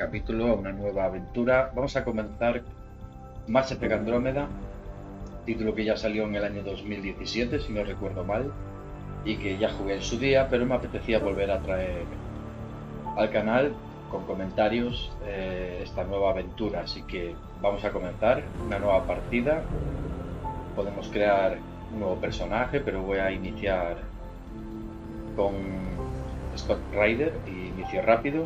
capítulo, a una nueva aventura. Vamos a comenzar más Effect Andrómeda, título que ya salió en el año 2017, si no recuerdo mal, y que ya jugué en su día, pero me apetecía volver a traer al canal con comentarios esta nueva aventura. Así que vamos a comenzar una nueva partida. Podemos crear un nuevo personaje, pero voy a iniciar con Scott Rider y inicio rápido.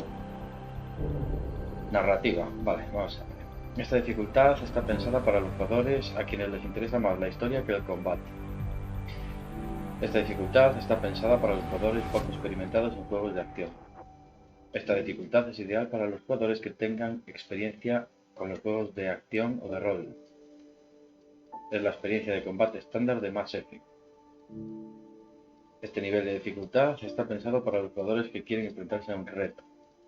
Narrativa, vale, vamos a ver. Esta dificultad está pensada para los jugadores a quienes les interesa más la historia que el combate. Esta dificultad está pensada para los jugadores poco experimentados en juegos de acción. Esta dificultad es ideal para los jugadores que tengan experiencia con los juegos de acción o de rol. Es la experiencia de combate estándar de Mass Effect. Este nivel de dificultad está pensado para los jugadores que quieren enfrentarse a un reto.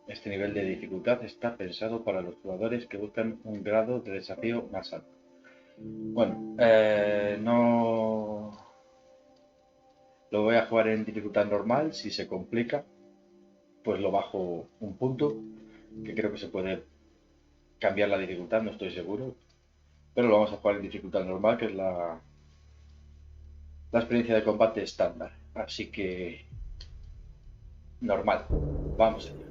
Este nivel de dificultad está pensado para los jugadores que buscan un grado de desafío más alto. Bueno, no lo voy a jugar en dificultad normal. Si se complica, pues lo bajo un punto, que creo que se puede cambiar la dificultad, no estoy seguro. Pero lo vamos a jugar en dificultad normal, que es la experiencia de combate estándar. Así que normal, vamos allá.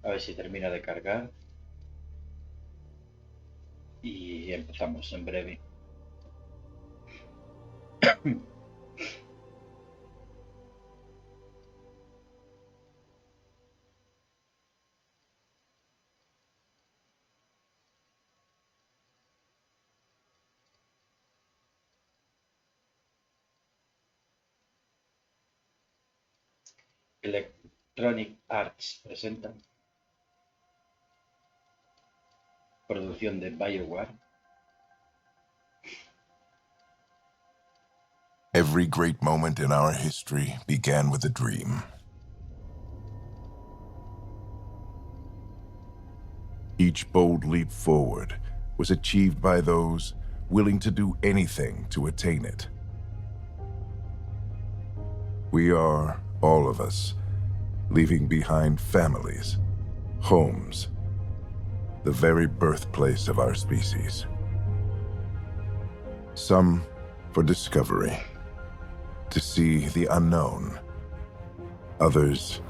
A ver si termina de cargar. Y empezamos en breve. Electronic Arts presenta producción de BioWare. Every great moment in our history began with a dream. Each bold leap forward was achieved by those willing to do anything to attain it. We are, all of us, leaving behind families, homes, the very birthplace of our species. Some for discovery, to see the unknown. Others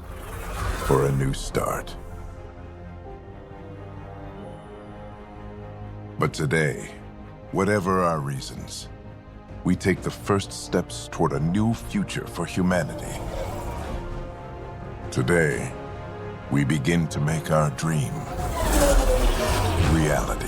for a new start. But today, whatever our reasons, we take the first steps toward a new future for humanity. Today, we begin to make our dream reality.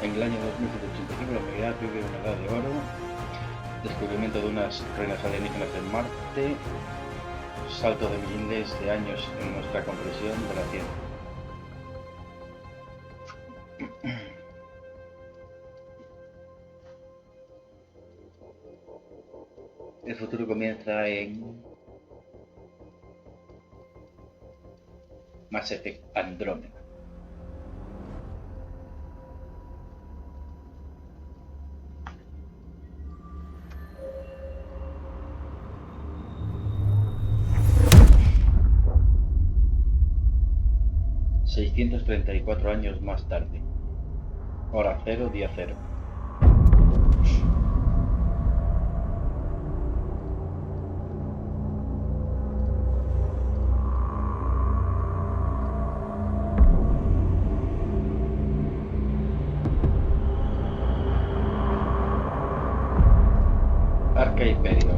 En el año 2185 la humanidad vive una edad de oro, descubrimiento de unas reinas alienígenas en Marte, salto de miles de años en nuestra comprensión de la ciencia. El futuro comienza en Mass Effect Andrómeda. ...634 años más tarde... hora cero, día cero. Arca Imperio,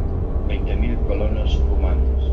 20.000 colonos humanos.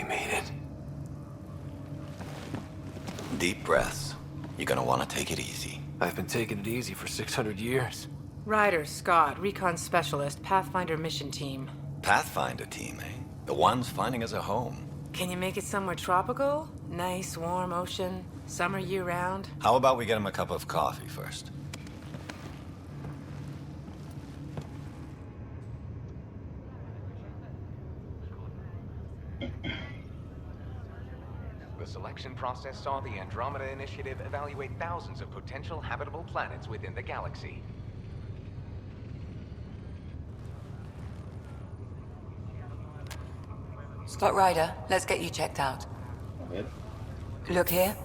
made it. Deep breaths. You're gonna want to take it easy. I've been taking it easy for 600 years. Ryder, Scott, Recon Specialist, Pathfinder Mission Team. Pathfinder team, eh? The ones finding us a home. Can you make it somewhere tropical? Nice, warm ocean, summer year-round? How about we get him a cup of coffee first? The selection process saw the Andromeda Initiative evaluate thousands of potential habitable planets within the galaxy. Scott Ryder, let's get you checked out. A ver. Look here.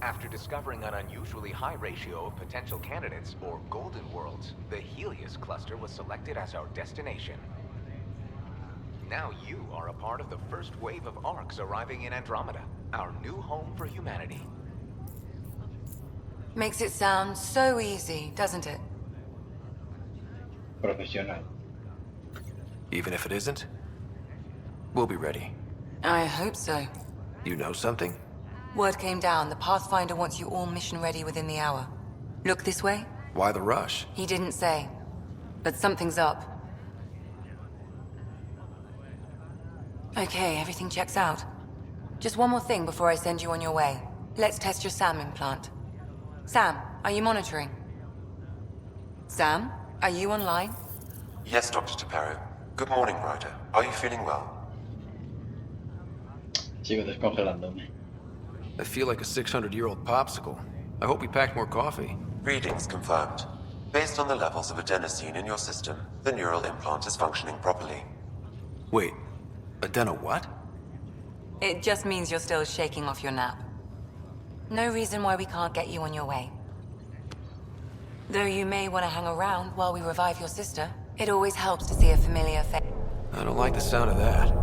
After discovering an unusually high ratio of potential candidates, or golden worlds, the Helios cluster was selected as our destination. Now you are a part of the first wave of arcs arriving in Andromeda, our new home for humanity. Makes it sound so easy, doesn't it? Profesional. Even if it isn't, we'll be ready. I hope so. You know something? Word came down, the Pathfinder wants you all mission ready within the hour. Look this way? Why the rush? He didn't say. But something's up. Okay, everything checks out. Just one more thing before I send you on your way. Let's test your SAM implant. Sam, are you monitoring? Sam, are you online? Yes, Dr. Taparo. Good morning, Ryder. Are you feeling well? Sigo descongelándome. I feel like a 600-year-old popsicle. I hope we packed more coffee. Readings confirmed. Based on the levels of adenosine in your system, the neural implant is functioning properly. Wait, adeno what? It just means you're still shaking off your nap. No reason why we can't get you on your way. Though you may want to hang around while we revive your sister, it always helps to see a familiar face. I don't like the sound of that.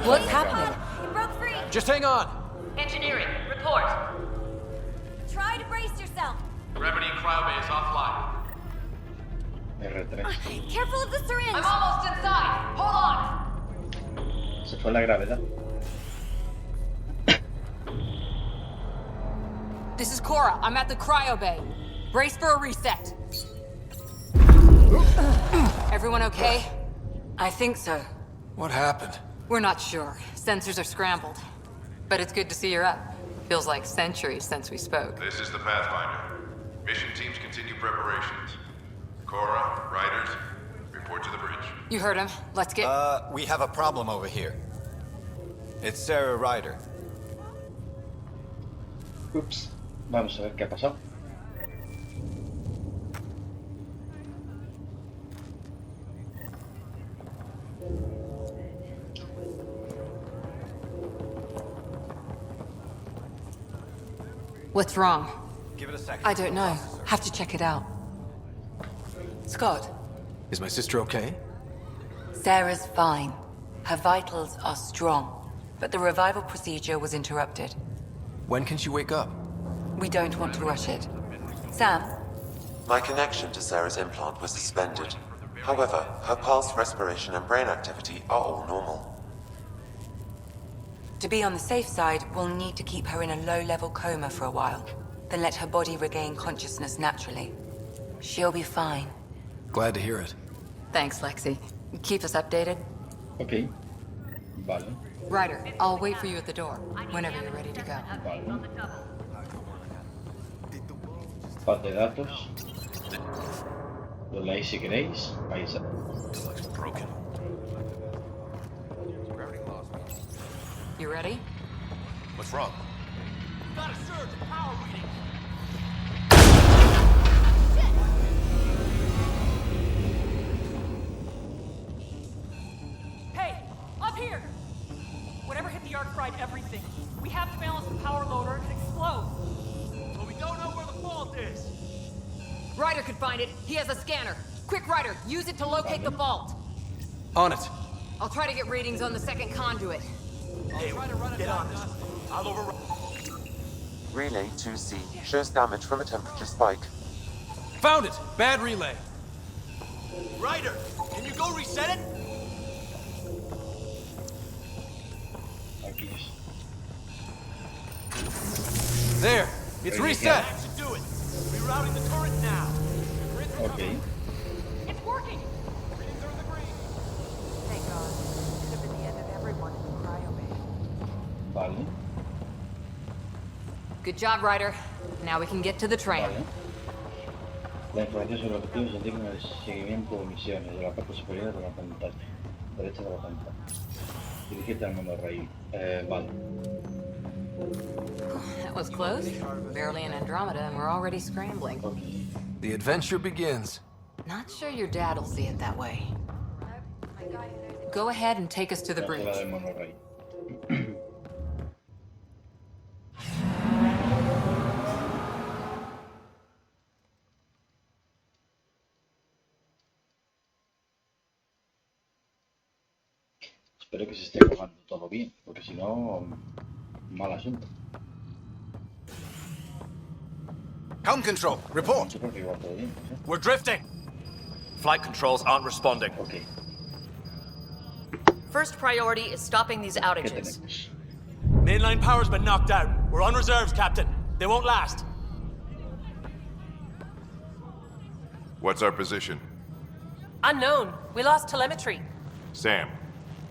What's happening? It broke free! Just hang on! Engineering, report! Try to brace yourself! Gravity cryobase offline. R3. Careful of the syringe! I'm almost inside! Hold on! Se fue la gravedad. This is Cora. I'm at the cryo bay. Brace for a reset. Everyone okay? I think so. What happened? We're not sure. Sensors are scrambled. But it's good to see you're up. Feels like centuries since we spoke. This is the Pathfinder. Mission teams continue preparations. Cora, Riders, report to the bridge. You heard him. Let's get... We have a problem over here. It's Sarah Ryder. Ups. Vamos a ver qué ha pasado. What's wrong? Give it a second. I don't know. Have to check it out. Scott, Is my sister okay? Sarah's fine. Her vitals are strong. But the revival procedure was interrupted. When can she wake up? We don't want to rush it. Sam, My connection to Sarah's implant was suspended. However, her pulse, respiration, and brain activity are all normal. to be on the safe side, we'll need to keep her in a low-level coma for a while. Then let her body regain consciousness naturally. She'll be fine. Glad to hear it. Thanks, Lexi. Keep us updated. Ok. Vale. Ryder, I'll wait for you at the door, whenever you're ready to go. Vale. Paz de datos. Lo leéis si queréis. Ahí está. Broken. You ready? What's wrong? Got a surge in power reading. Hey, up here! Whatever hit the arc fried everything. We have to balance the power load or it could explode. But we don't know where the fault is. Ryder could find it. He has a scanner. Quick, Ryder, use it to locate the vault. On it. I'll try to get readings on the second conduit. Hey, get on this. I'll override. Relay 2C shows damage from a temperature spike. Found it! Bad relay. Ryder, can you go reset it? Aquí es. There! It's reset! That should do it. Rerouting the turret now. Ok. It's working! Readings are in the green. Thank God. Could have been the end of everyone in the cryo bay. Vale. Good job, Ryder. Now we can get to the train. Vale. La información sobre objetivos se indica en el seguimiento de misiones de la parte superior de la pantalla. Derecha de la pantalla. Dirigirte al monorraíl. Vale. That was close. Barely in Andromeda, and we're already scrambling. Okay. The adventure begins. Not sure your dad'll see it that way. Go ahead and take us to the La bridge. del monorraíl. Espero que se esté grabando todo bien, porque si no, mal asunto. Helm control, report. Yo creo que va todo bien, ¿sí? We're drifting. Flight controls aren't responding. Ok, First priority is stopping these ¿qué outages. tenemos? Mainline power's been knocked out. We're on reserves, Captain. They won't last. What's our position? Unknown. We lost telemetry. Sam,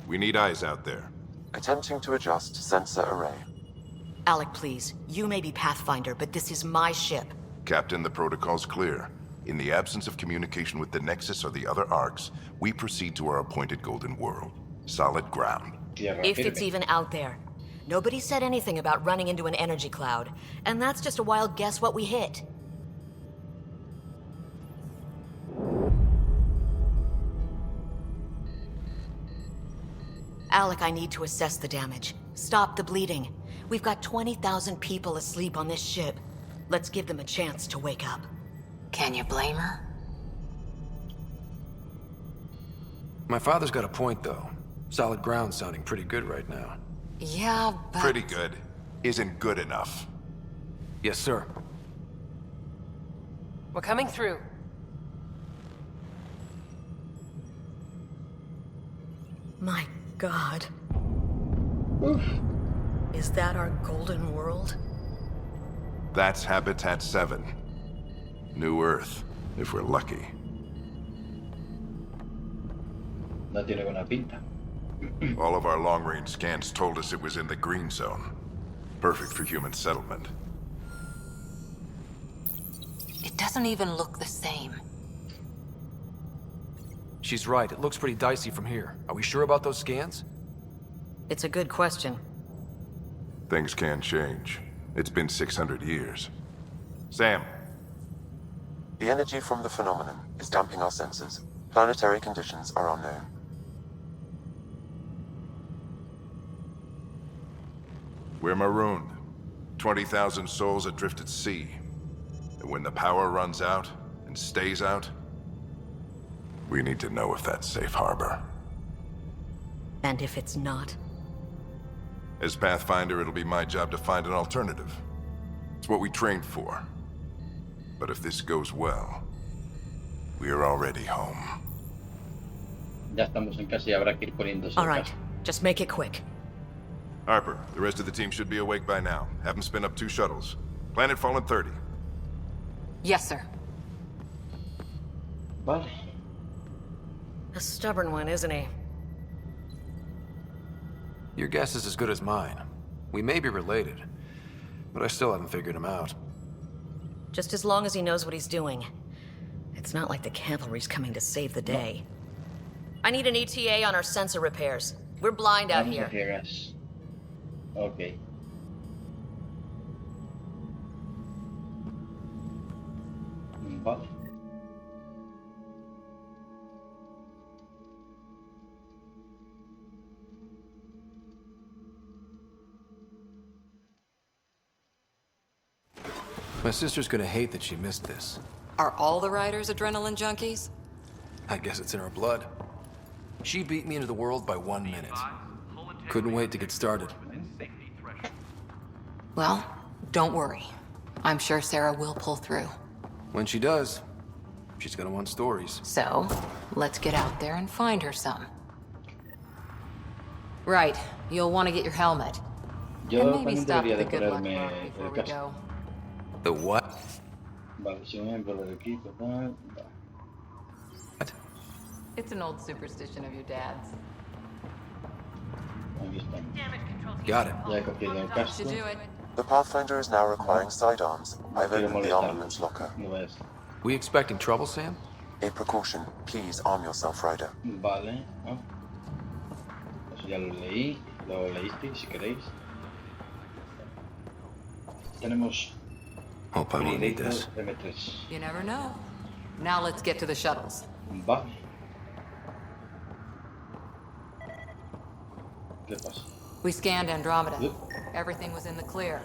we need eyes out there. Attempting to adjust sensor array. Alec, please. You may be Pathfinder, but this is my ship. Captain, the protocol's clear. In the absence of communication with the Nexus or the other arcs, we proceed to our appointed Golden World. Solid ground. Tierra If firme. it's even out there. Nobody said anything about running into an energy cloud, and that's just a wild guess what we hit. Alec, I need to assess the damage. Stop the bleeding. We've got 20,000 people asleep on this ship. Let's give them a chance to wake up. Can you blame her? My father's got a point, though. Solid ground sounding pretty good right now. Yeah, but... Pretty good. Isn't good enough. Yes, sir. We're coming through. My God. Is that our Golden World? That's Habitat 7. New Earth, if we're lucky. No tiene buena pinta. All of our long-range scans told us it was in the green zone. Perfect for human settlement. It doesn't even look the same. She's right. It looks pretty dicey from here. Are we sure about those scans? It's a good question. Things can change. It's been 600 years. Sam. The energy from the phenomenon is damping our senses. Planetary conditions are unknown. We're marooned. 20,000 souls adrift at sea. And when the power runs out, and stays out, we need to know if that's safe harbor. And if it's not? As Pathfinder, it'll be my job to find an alternative. It's what we trained for. But if this goes well, we're already home. Ya estamos en casa y habrá que ir poniéndose All en right, casa. just make it quick. Harper, the rest of the team should be awake by now. Have them spin up 2 shuttles. Planet Fallen 30. Yes, sir. Vale. A stubborn one, isn't he? Your guess is as good as mine. We may be related, but I still haven't figured him out. Just as long as he knows what he's doing. It's not like the cavalry's coming to save the day. I need an ETA on our sensor repairs. We're blind out Vamos a here. ciegas. Ok. Vale. My sister's gonna hate that she missed this. Are all the riders adrenaline junkies? I guess it's in her blood. She beat me into the world by 1 minute. Couldn't wait to get started. Well, don't worry. I'm sure Sarah will pull through. When she does, she's gonna want stories. So, let's get out there and find her some. Right, you'll want to get your helmet. Yo And maybe también stop debería at de the good luck ponerme bar el before we casco. go. The what? Vale, si me por el equipo, tal. What? It's an old superstition of your dad's. Aquí estamos. Got it. Ya he cogido el casco. Should do it. The Pathfinder is now requiring sidearms. I've Quiero opened the molestar. armaments locker. No vayas. We expecting trouble, Sam? A precaution. Please arm yourself, Ryder. Vale, ¿no? Eso ya lo leí, lo leísteis si queréis. Tenemos Hope I won't need this. M3. You never know. Now let's get to the shuttles. Vale. ¿Qué pasa? We scanned Andromeda. Everything was in the clear.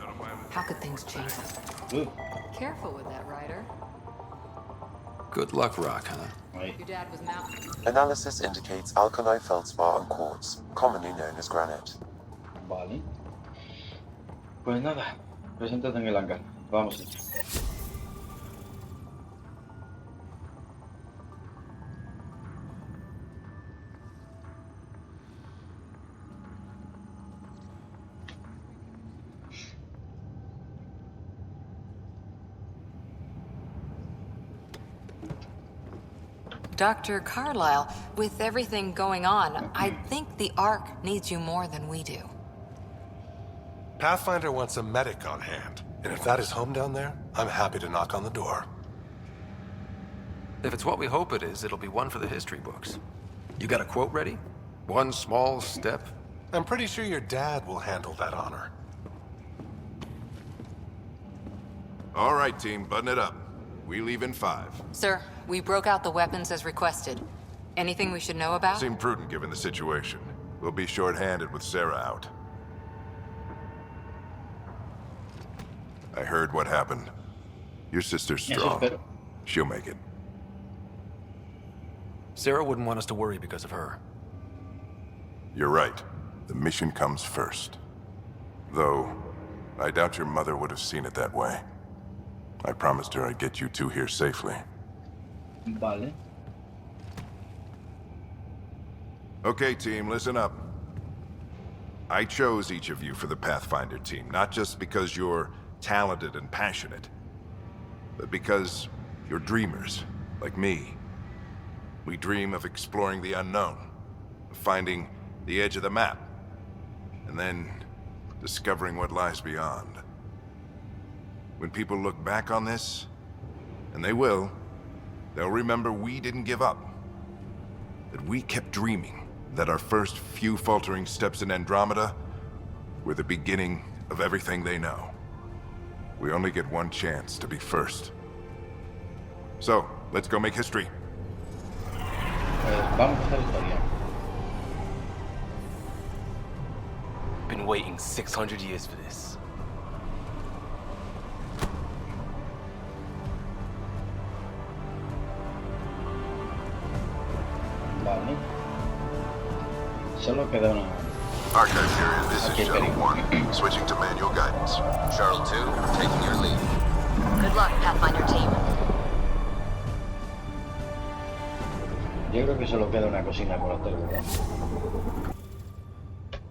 How could things change? Careful with that, Ryder. Good luck, Rock, huh? Ahí. Your dad was mountain. Analysis indicates alkali feldspar and quartz, commonly known as granite. Vale. Pues nada, preséntate en el hangar. Vamos. Dr. Carlyle, with everything going on, I think the Ark needs you more than we do. Pathfinder wants a medic on hand, and if that is home down there, I'm happy to knock on the door. If it's what we hope it is, it'll be one for the history books. You got a quote ready? One small step? I'm pretty sure your dad will handle that honor. All right, team, button it up. We leave in 5. Sir, we broke out the weapons as requested. Anything we should know about? Seem prudent given the situation. We'll be short-handed with Sarah out. I heard what happened. Your sister's strong. She'll make it. Sarah wouldn't want us to worry because of her. You're right. The mission comes first. Though, I doubt your mother would have seen it that way. I promised her I'd get you two here safely. Vale. Okay, team, listen up. I chose each of you for the Pathfinder team, not just because you're talented and passionate, but because you're dreamers, like me. We dream of exploring the unknown, of finding the edge of the map, and then discovering what lies beyond. When people look back on this, and they will, they'll remember we didn't give up. That we kept dreaming, that our first few faltering steps in Andromeda were the beginning of everything they know. We only get one chance to be first. So, let's go make history. Vamos a hacer historia. Been waiting 600 years for this. Vale. Solo queda una. Archive period, this is Shuttle 1. Switching to manual guidance. Shuttle 2, taking your lead. Good luck, Pathfinder team. Yo creo que solo queda una cocina por hacer, ¿verdad?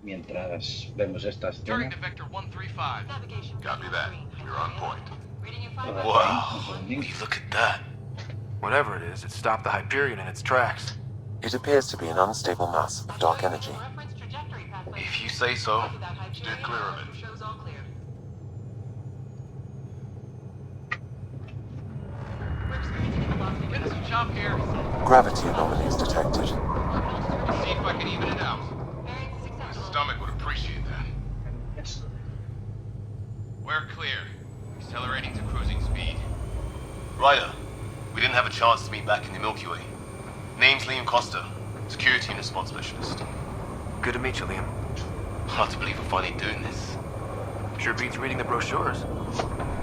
Mientras vemos esta escena. Copy that. You're on point. Wow, look at that. Whatever it is, it stopped the Hyperion in its tracks. It appears to be an unstable mass of dark energy. If you say so. Steer clear of it. Getting some chop here. Gravity anomalies detected. See if I can even it out. My stomach would appreciate that. We're clear. Accelerating to cruising speed. Ryder, we didn't have a chance to meet back in the Milky Way. Name's Liam Costa, Security and Response Specialist. Good to meet you, Liam. Hard to believe we're finally doing this. Sure beats reading the brochures.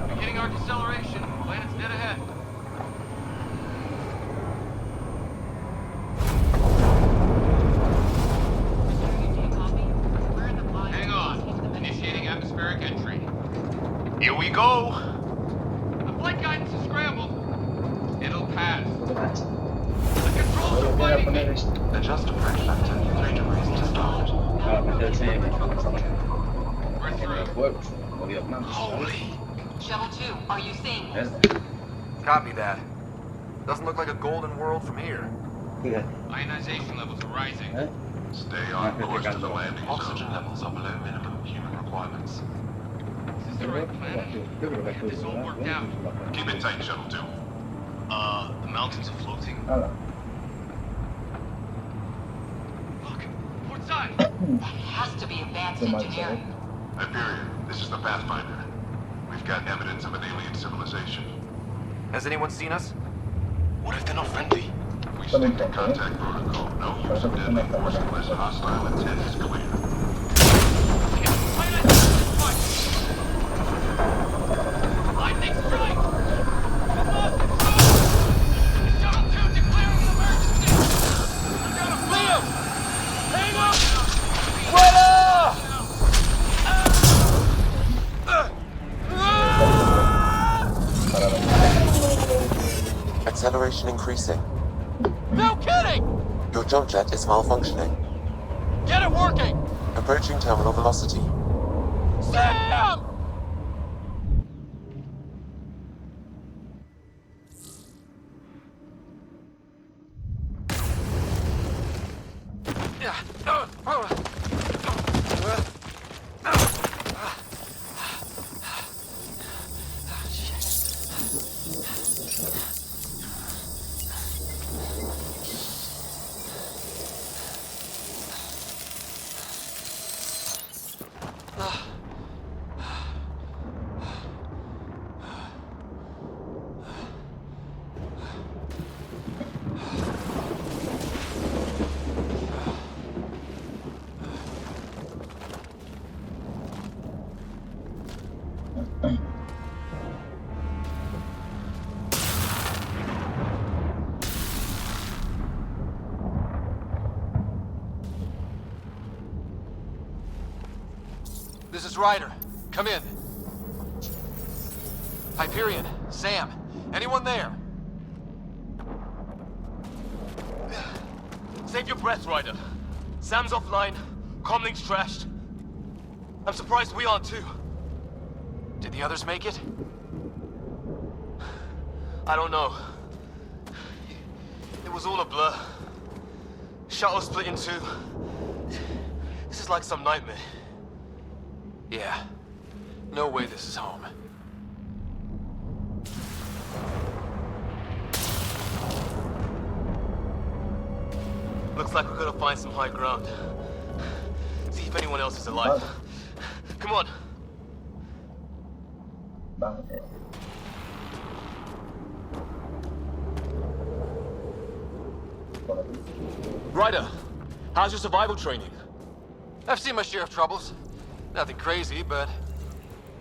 Beginning our deceleration. Planet's dead ahead. voy a poner esto. Adjust approach factor 3 degrees to start. Para meterse en el juego. Oh, Dios mío. Shovel 2, are you seeing this? Copy that. Doesn't look like a golden world from here. Ionization levels are rising. Stay on course to the landing zone. Oxygen levels are below minimum human requirements. Is this the right planet? Have this all worked out? Keep it tight, Shuttle 2. The mountains are floating. Look, port side. That has to be advanced engineering. Hyperion, this is the Pathfinder. We've got evidence of an alien civilization. Has anyone seen us? What if they're not friendly? We stick to contact protocol. No use of deadly force unless hostile intent is clear. Lightning strike! Shuttle 2 declaring an emergency! Liam! Hang up! Acceleration increasing. No kidding! Your jump jet is malfunctioning. Get it working! Approaching terminal velocity. Sam! This is Ryder. Come in. Hyperion, Sam, anyone there? Save your breath, Ryder. Sam's offline. Comlink's trashed. I'm surprised we aren't too. Did the others make it? I don't know. It was all a blur. Shuttle split in two. This is like some nightmare. Yeah. No way this is home. Looks like we're gonna find some high ground. See if anyone else is alive. Come on. Ryder, how's your survival training? I've seen my share of troubles. Nothing crazy, but...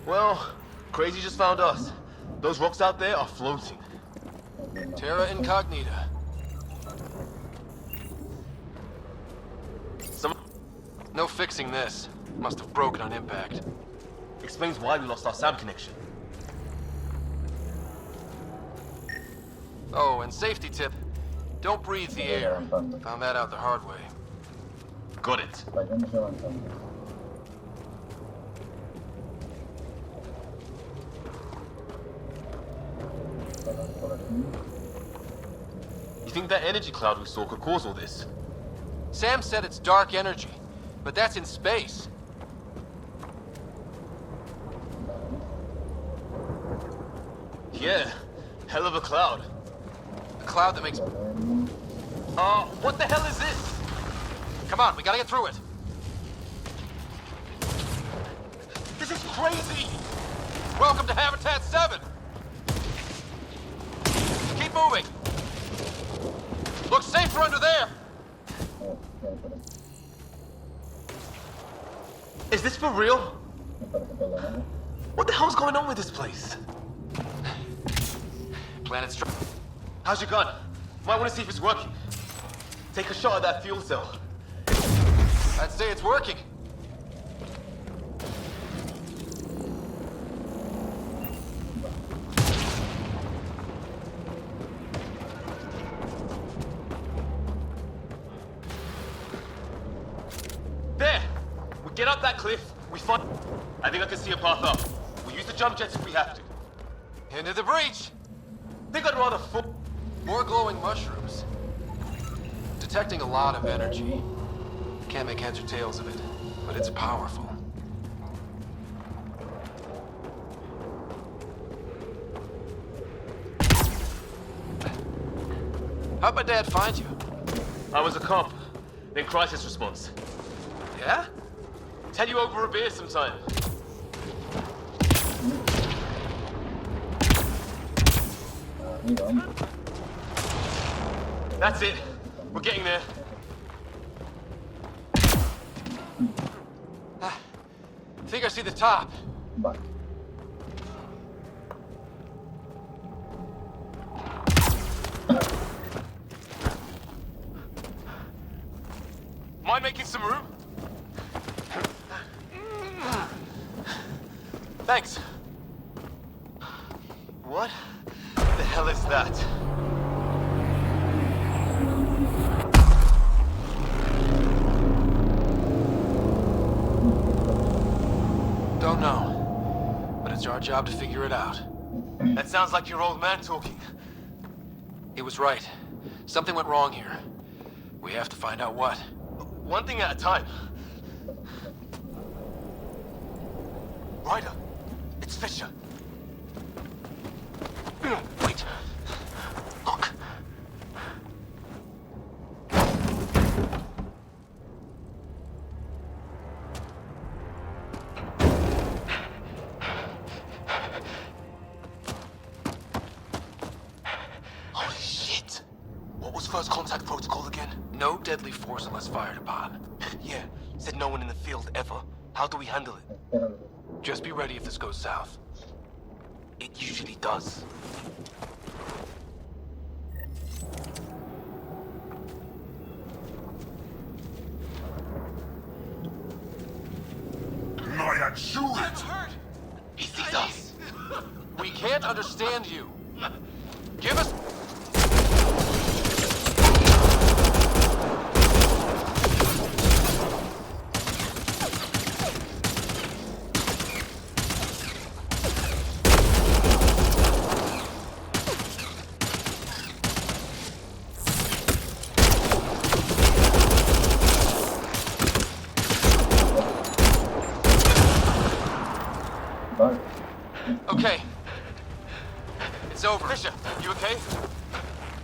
Well, crazy just found us. Those rocks out there are floating. Terra Incognita. No fixing this. Must have broken on impact. Explains why we lost our sound connection. Oh, and safety tip. Don't breathe the air. Found that out the hard way. Got it. You think that energy cloud we saw could cause all this? Sam said it's dark energy, but that's in space. Yeah, hell of a cloud. A cloud that makes... What the hell is this? Come on, we gotta get through it. This is crazy! Welcome to Habitat 7! Keep moving! Looks safer under there! Is this for real? What the hell's going on with this place? Planet's... How's your gun? Might want to see if it's working. Take a shot at that fuel cell. I'd say it's working. up that cliff, we find... I think I can see a path up. We'll use the jump jets if we have to. Into the breach! Think I'd rather full... More glowing mushrooms. Detecting a lot of energy. Can't make heads or tails of it, but it's powerful. How'd my dad find you? I was a cop, then crisis response. Yeah? Tell you over a beer sometime. That's it. We're getting there. I think I see the top. Mind making some room? Thanks. What the hell is that? Don't know, but it's our job to figure it out. That sounds like your old man talking. He was right. Something went wrong here. We have to find out what. One thing at a time. Ryder, it's Fisher. Wait. Look. Holy shit. What was first contact protocol again? No deadly force unless fired upon. Yeah, said no one in the field ever. How do we handle it? Just be ready if this goes south. It usually does. He sees us. We can't understand you. Give us... Okay. It's over. Fisher, you okay?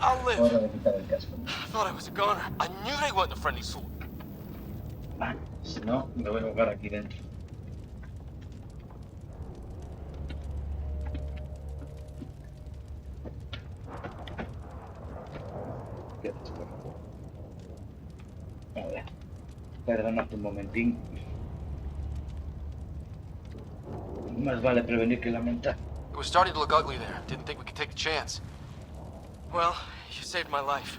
I'll live. I thought I was a goner. I knew they weren't a friendly sort. Si no, me voy a ahogar aquí dentro. Quédate por favor. Vale. Perdónate un momentín. Más vale prevenir que lamentar. It was starting to look ugly there. Didn't think we could take a chance. Well, you saved my life.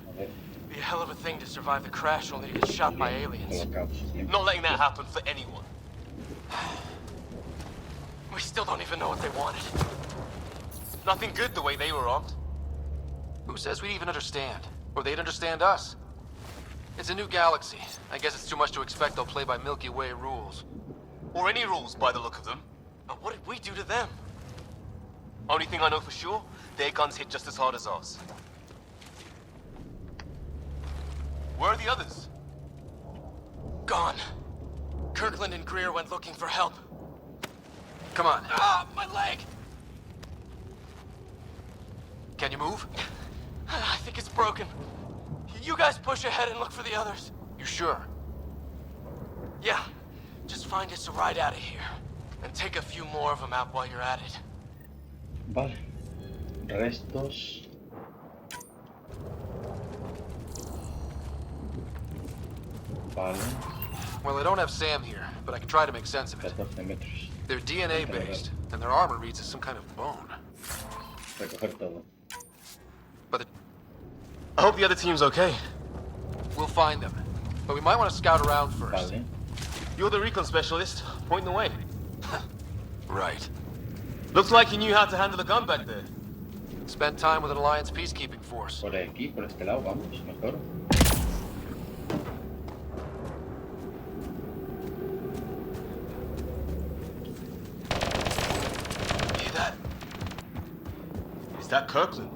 Be a hell of a thing to survive the crash only to get shot by aliens. Not letting that happen for anyone. We still don't even know what they wanted. Nothing good the way they were armed. Who says we'd even understand? Or they'd understand us? It's a new galaxy. I guess it's too much to expect they'll play by Milky Way rules. Or any rules by the look of them. But what did we do to them? Only thing I know for sure, their guns hit just as hard as ours. Where are the others? Gone. Kirkland and Greer went looking for help. Come on. Ah, my leg! Can you move? I think it's broken. You guys push ahead and look for the others. You sure? Yeah. Just find us a ride out of here. And take a few more of them out while you're at it. Vale. Restos. Vale. Well, I don't have Sam here, but I can try to make sense of it. 14 metros. They're DNA-based, and their armor reads as some kind of bone. Recoger todo. But I hope the other team's okay. We'll find them. But we might want to scout around first. Vale. You're the recon specialist. Point the way. Right. Looks like you knew how to handle the gun back there. Spent time with an Alliance peacekeeping force. Por aquí, por este lado, vamos, mejor. that Kirkland?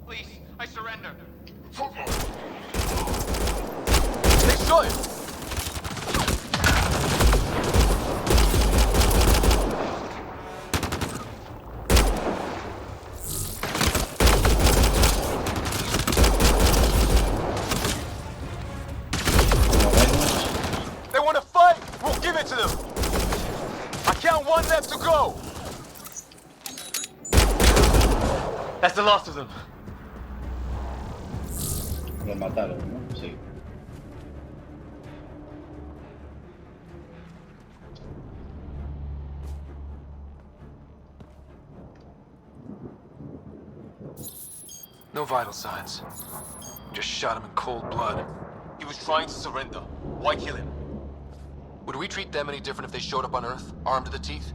Please, I surrender. They shot him! They want to fight! We'll give it to them! I count one left to go! That's the last of them. Los mataron, ¿no? Sí. No vital signs. Just shot him in cold blood. He was trying to surrender. Why kill him? Would we treat them any different if they showed up on Earth, armed to the teeth?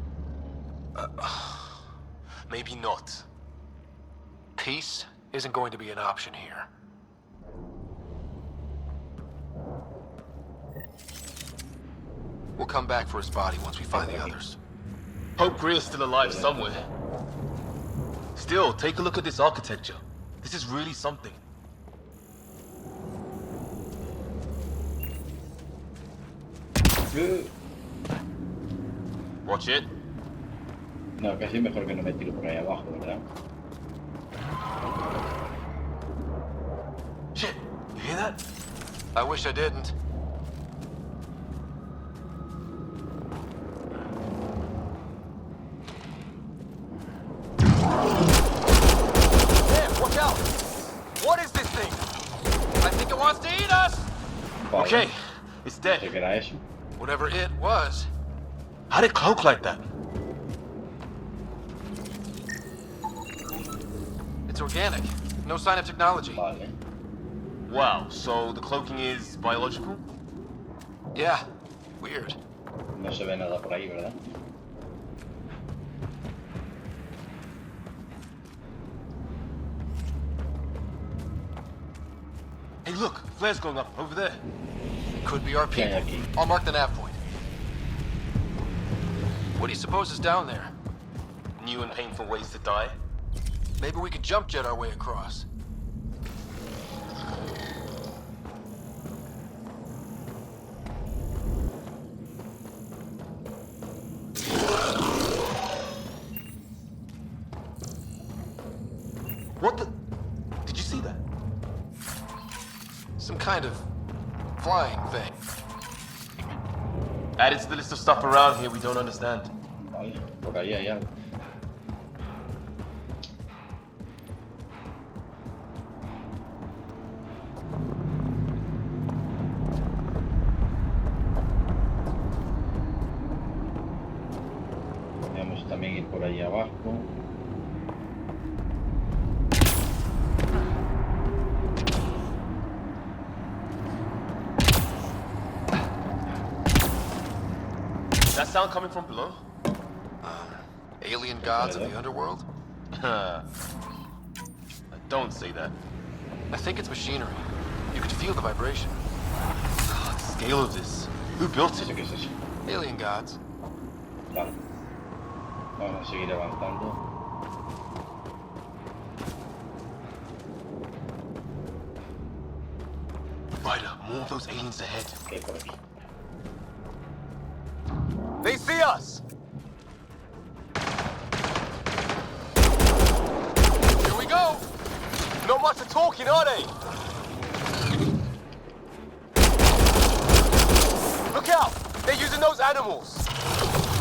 Maybe not. Peace isn't going to be an option here. We'll come back for his body once we find the others. Pope Greer's still alive somewhere. Still, take a look at this architecture. This is really something. Watch it. No, casi mejor que no me tiro por ahí abajo, ¿verdad? Shit, you hear that? I wish I didn't. Watch out! What is this thing? I think it wants to eat us! Vale. Okay, it's dead. ¿Qué era eso? Whatever it was. How'd it cloak like that? It's organic. No sign of technology. Vale. Wow, so the cloaking is biological? Yeah, weird. No se ve nada por ahí, ¿verdad? Hey look, flare's going up over there. It could be our people. I'll mark the nav point. What do you suppose is down there? New and painful ways to die? Maybe we could jump jet our way across. What the? Did you see that? Some kind of flying thing. Added to the list of stuff around here we don't understand. Vale, por ahí hay algo. Podríamos también ir por ahí abajo. That sound coming from below? Alien gods of the underworld? Don't say that. I think it's machinery. You could feel the vibration. The scale of this. Who built it? ¿Qué es eso? Alien gods. Vale. Vamos a seguir avanzando. Ryder, more of those aliens ahead. ¿Qué hay por aquí? They see us! Here we go! Not much of talking, are they? Look out! They're using those animals!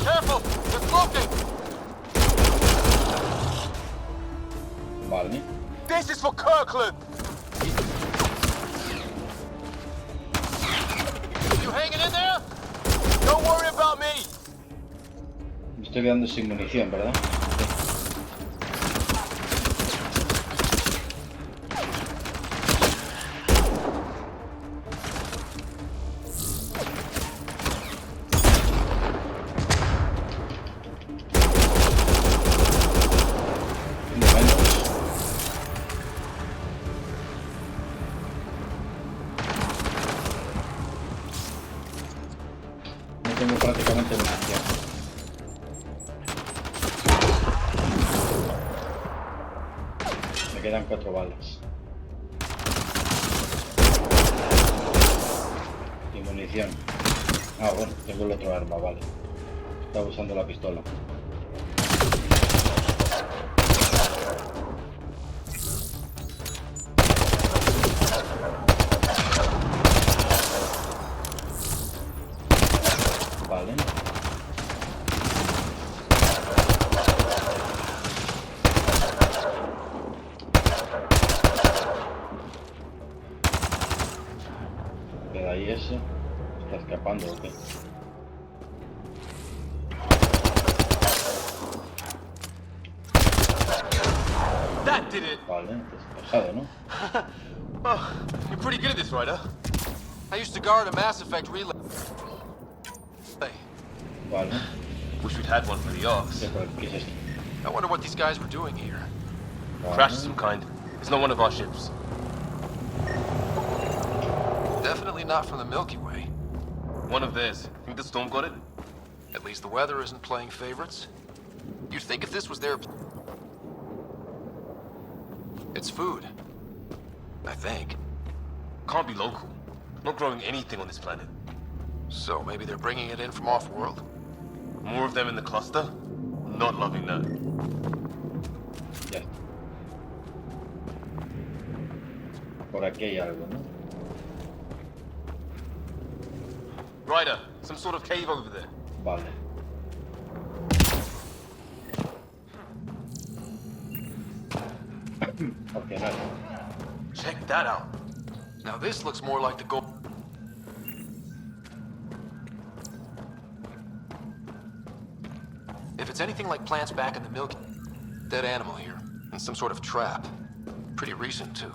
Careful! They're smoking! Vale. This is for Kirkland! You hanging in there? Don't worry about me! Me estoy quedando sin munición, ¿verdad? No tengo prácticamente munición. quedan 4 balas. Y munición. Ah, bueno, tengo el otro arma, vale. Estaba usando la pistola. Vale. Queda ahí ese. Está escapando, ¿o qué? That did it! Vale, despejado, ¿no? Oh, you're pretty good at this, right, huh? I used to guard a Mass Effect relay. Vale. Wish we'd had one for the Arks. ¿Qué es esto? I wonder what these guys were doing here. Vale. Crash of some kind. It's not one of our ships. Definitely not from the Milky Way. One of theirs. Think the storm got it? At least the weather isn't playing favorites. You'd think if this was their... It's food. I think. Can't be local. Not growing anything on this planet. So maybe they're bringing it in from off-world? More of them in the cluster? Not loving that. Ya. Por aquí hay algo, ¿no? Ryder, some sort of cave over there. Vale. Okay, nada. Check that out. Now this looks more like the gold. If it's anything like plants back in the Milky, dead animal here, and some sort of trap. Pretty recent too.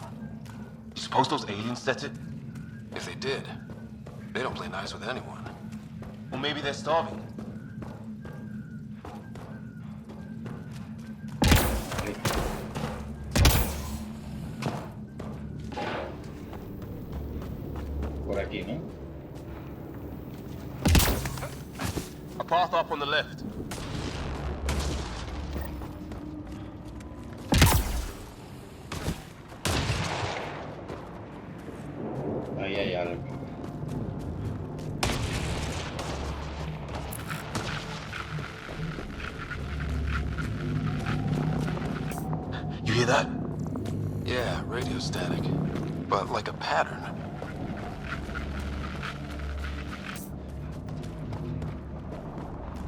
You suppose those aliens set it? If they did, they don't play nice with anyone. Or maybe they're starving. Por aquí, ¿no? A path up on the left. Ahí hay algo. You hear that? Yeah, radio static. But like a pattern.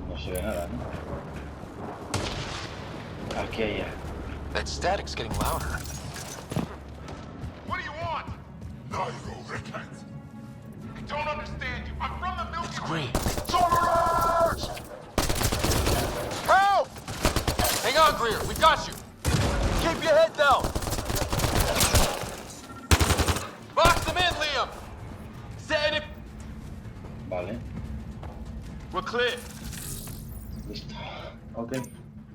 No se ve nada, ¿no? Aquí hay algo. That static's getting louder. What do you want? Nairo Rickens. I don't understand you. I'm from the Milky It's Way. green. Surge! Help! Hang on, Greer. We got you. Keep your head down. Box them in, Liam. Setting it. Vale. We're clear. Listo. Ok.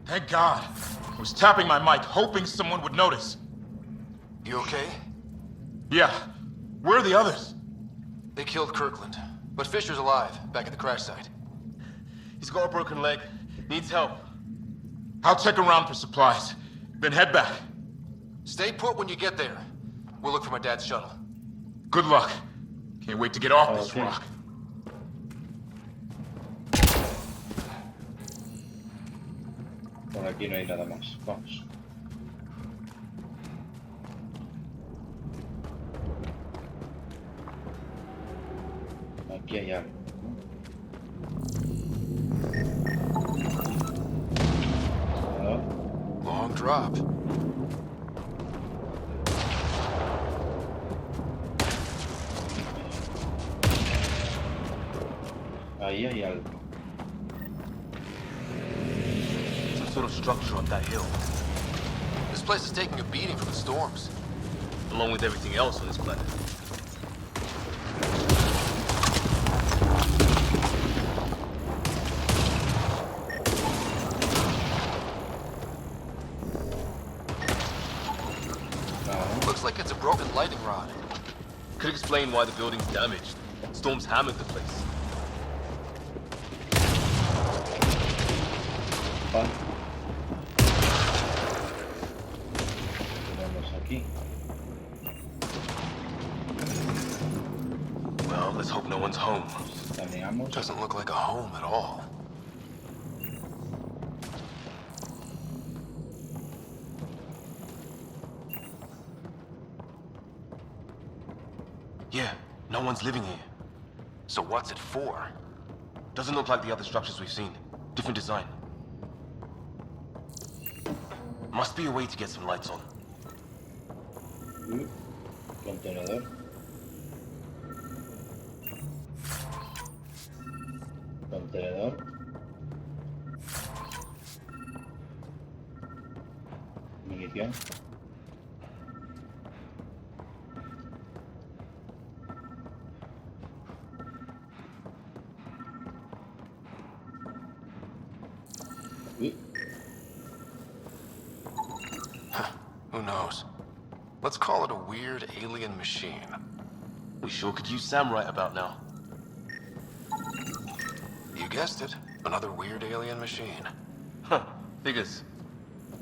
Thank God. I was tapping my mic, hoping someone would notice. You okay? Yeah. Where are the others? They killed Kirkland. But Fisher's alive, back at the crash site. He's got a broken leg. Needs help. I'll check around for supplies, then head back. Stay put when you get there. We'll look for my dad's shuttle. Good luck. Can't wait to get off this Okay. rock. Por aquí no hay nada más. Vamos. Aquí hay algo. ¿No? Long drop. Ahí hay algo. Some sort of structure up that hill. This place is taking a beating from the storms. Along with everything else on this planet. Looks like it's a broken lightning rod. Could explain why the building's damaged. Storms hammered the place. Tenemos aquí. Well, let's hope no one's home. Escaneamos. Doesn't look like a home at all. Yeah, no one's living here. So what's it for? Doesn't look like the other structures we've seen. Different design. Must be a way to get some lights on. Contenedor. Contenedor. Munición. Who knows? Let's call it a weird alien machine. We sure could use Sam right about now. You guessed it. Another weird alien machine. Huh. Figures.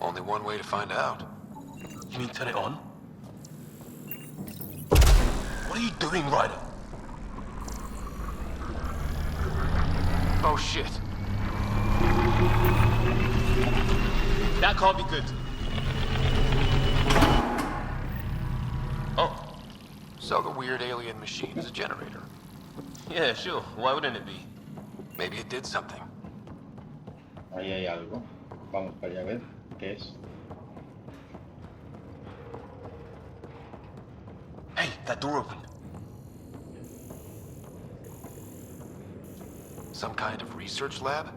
Only one way to find out. You mean turn it on? What are you doing, Ryder? Oh, shit. That can't be good. Oh. So the weird alien machine is a generator. Yeah, sure. Why wouldn't it be? Maybe it did something. Ahí hay algo. Vamos para allá a ver qué es. Hey, that door opened. Some kind of research lab?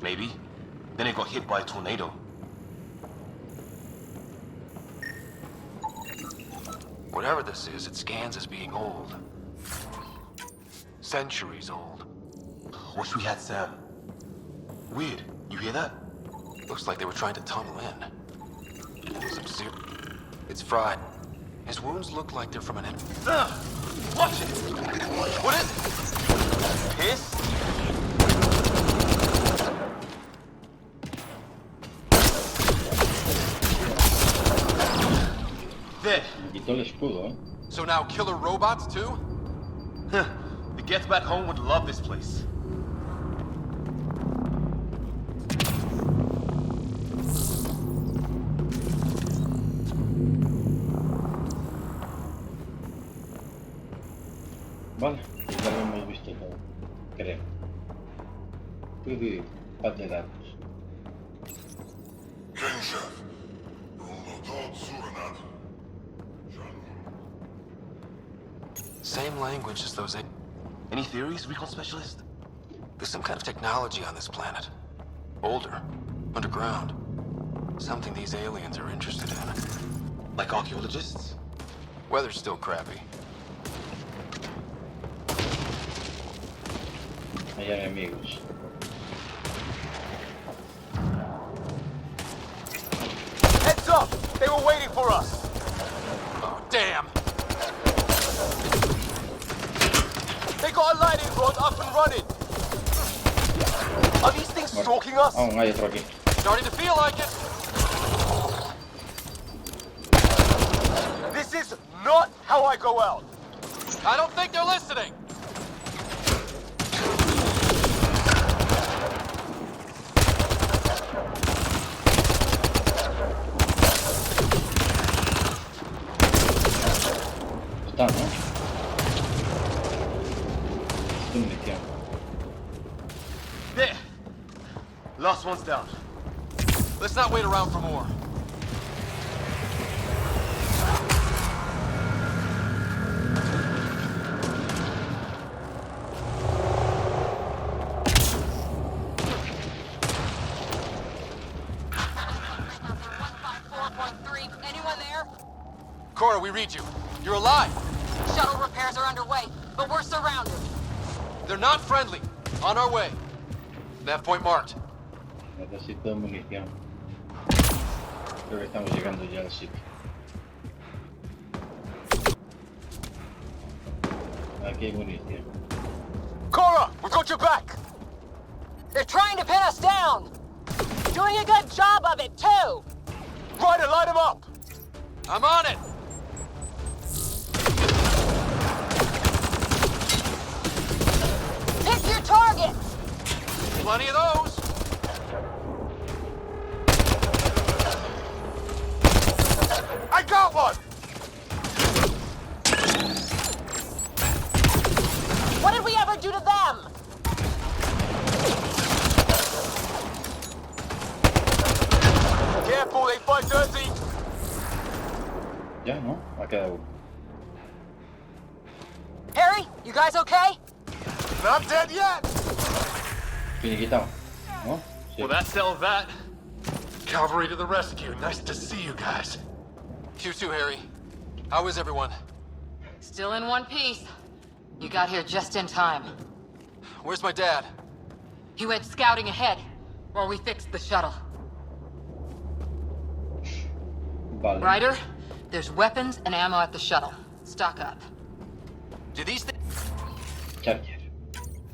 Maybe. Then it got hit by a tornado. Whatever this is, it scans as being old. Centuries old. Wish we had Sam. Weird. You hear that? Looks like they were trying to tunnel in. It's fried. His wounds look like they're from an watch it! What is it? Piss? There. Quitó el escudo, ¿eh? So now killer robots too? Huh. The Gets Back Home would love this place. Vale, ya lo hemos visto todo, creo. Paz de datos. Same language as those. Any theories, recon specialist? There's some kind of technology on this planet. Older, underground. Something these aliens are interested in. Like archaeologists? Weather's still crappy. Hay enemigos. Heads up! They were waiting for us! Oh, damn! They got a lightning rod up and running! Are these things stalking us? Aún hay otro aquí. Starting to feel like it! This is not how I go out! I don't think they're listening! Está, ¿no? Munición. There! Last one's down. Let's not wait around for more. Anyone there? Cora, we read you. You're alive! Shuttle repairs are underway, but we're surrounded. They're not friendly. On our way. That point marked. Necesito munición. Creo que estamos llegando ya al sitio. Aquí hay munición. Cora, we got your back! They're trying to pin us down! Doing a good job of it, too! Ryder, light him up! I'm on it! Pick your target! Plenty of those! I got one! What did we ever do to them? Careful, they fight dirty! Ya, ¿no? Ha quedado uno. Harry, you guys okay? Not dead yet! Finiquitado, ¿no? Sí. Well, that settles that. Cavalry to the rescue. Nice to see you guys. You too, Harry. How is everyone? Still in one piece. You got here just in time. Where's my dad? He went scouting ahead while we fixed the shuttle. Vale. Ryder, there's weapons and ammo at the shuttle. Stock up. Do these Charger.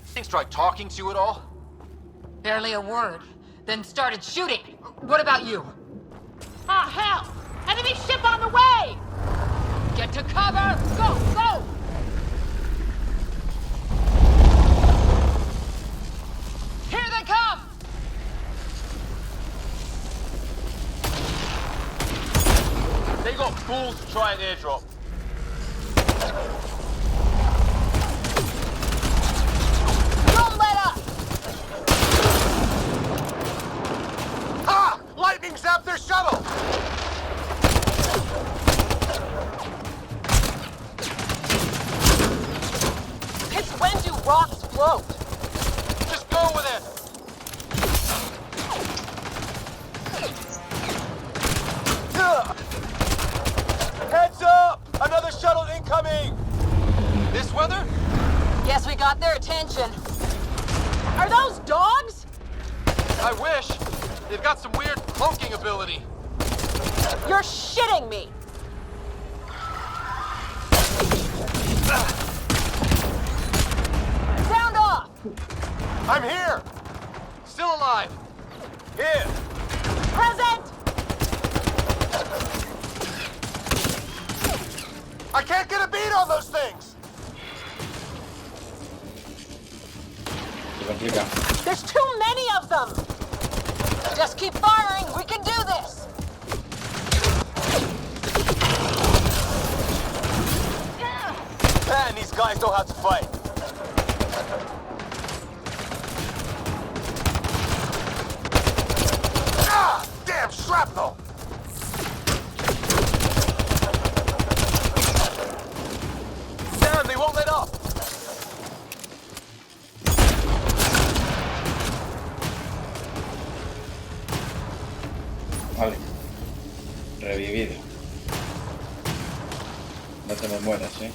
things try talking to you at all? Barely a word. Then started shooting. What about you? Ah, hell! Enemy ship on the way! Get to cover! Go, go! Here they come! They got fools to try an airdrop. Don't let up! Ha! Lightning zapped their shuttle! It's when do rocks float? Just go with it! Heads up! Another shuttle incoming! This weather? Guess we got their attention. Are those dogs? I wish. They've got some weird cloaking ability. You're shitting me! Sound off! I'm here! Still alive! Here! Present! I can't get a beat on those things! There's too many of them! Just keep firing, we can do this! Man, these guys know how to fight. Ah! Damn shrapnel! Damn, they won't let up! Vale. Revivido. No te me mueras, ¿eh?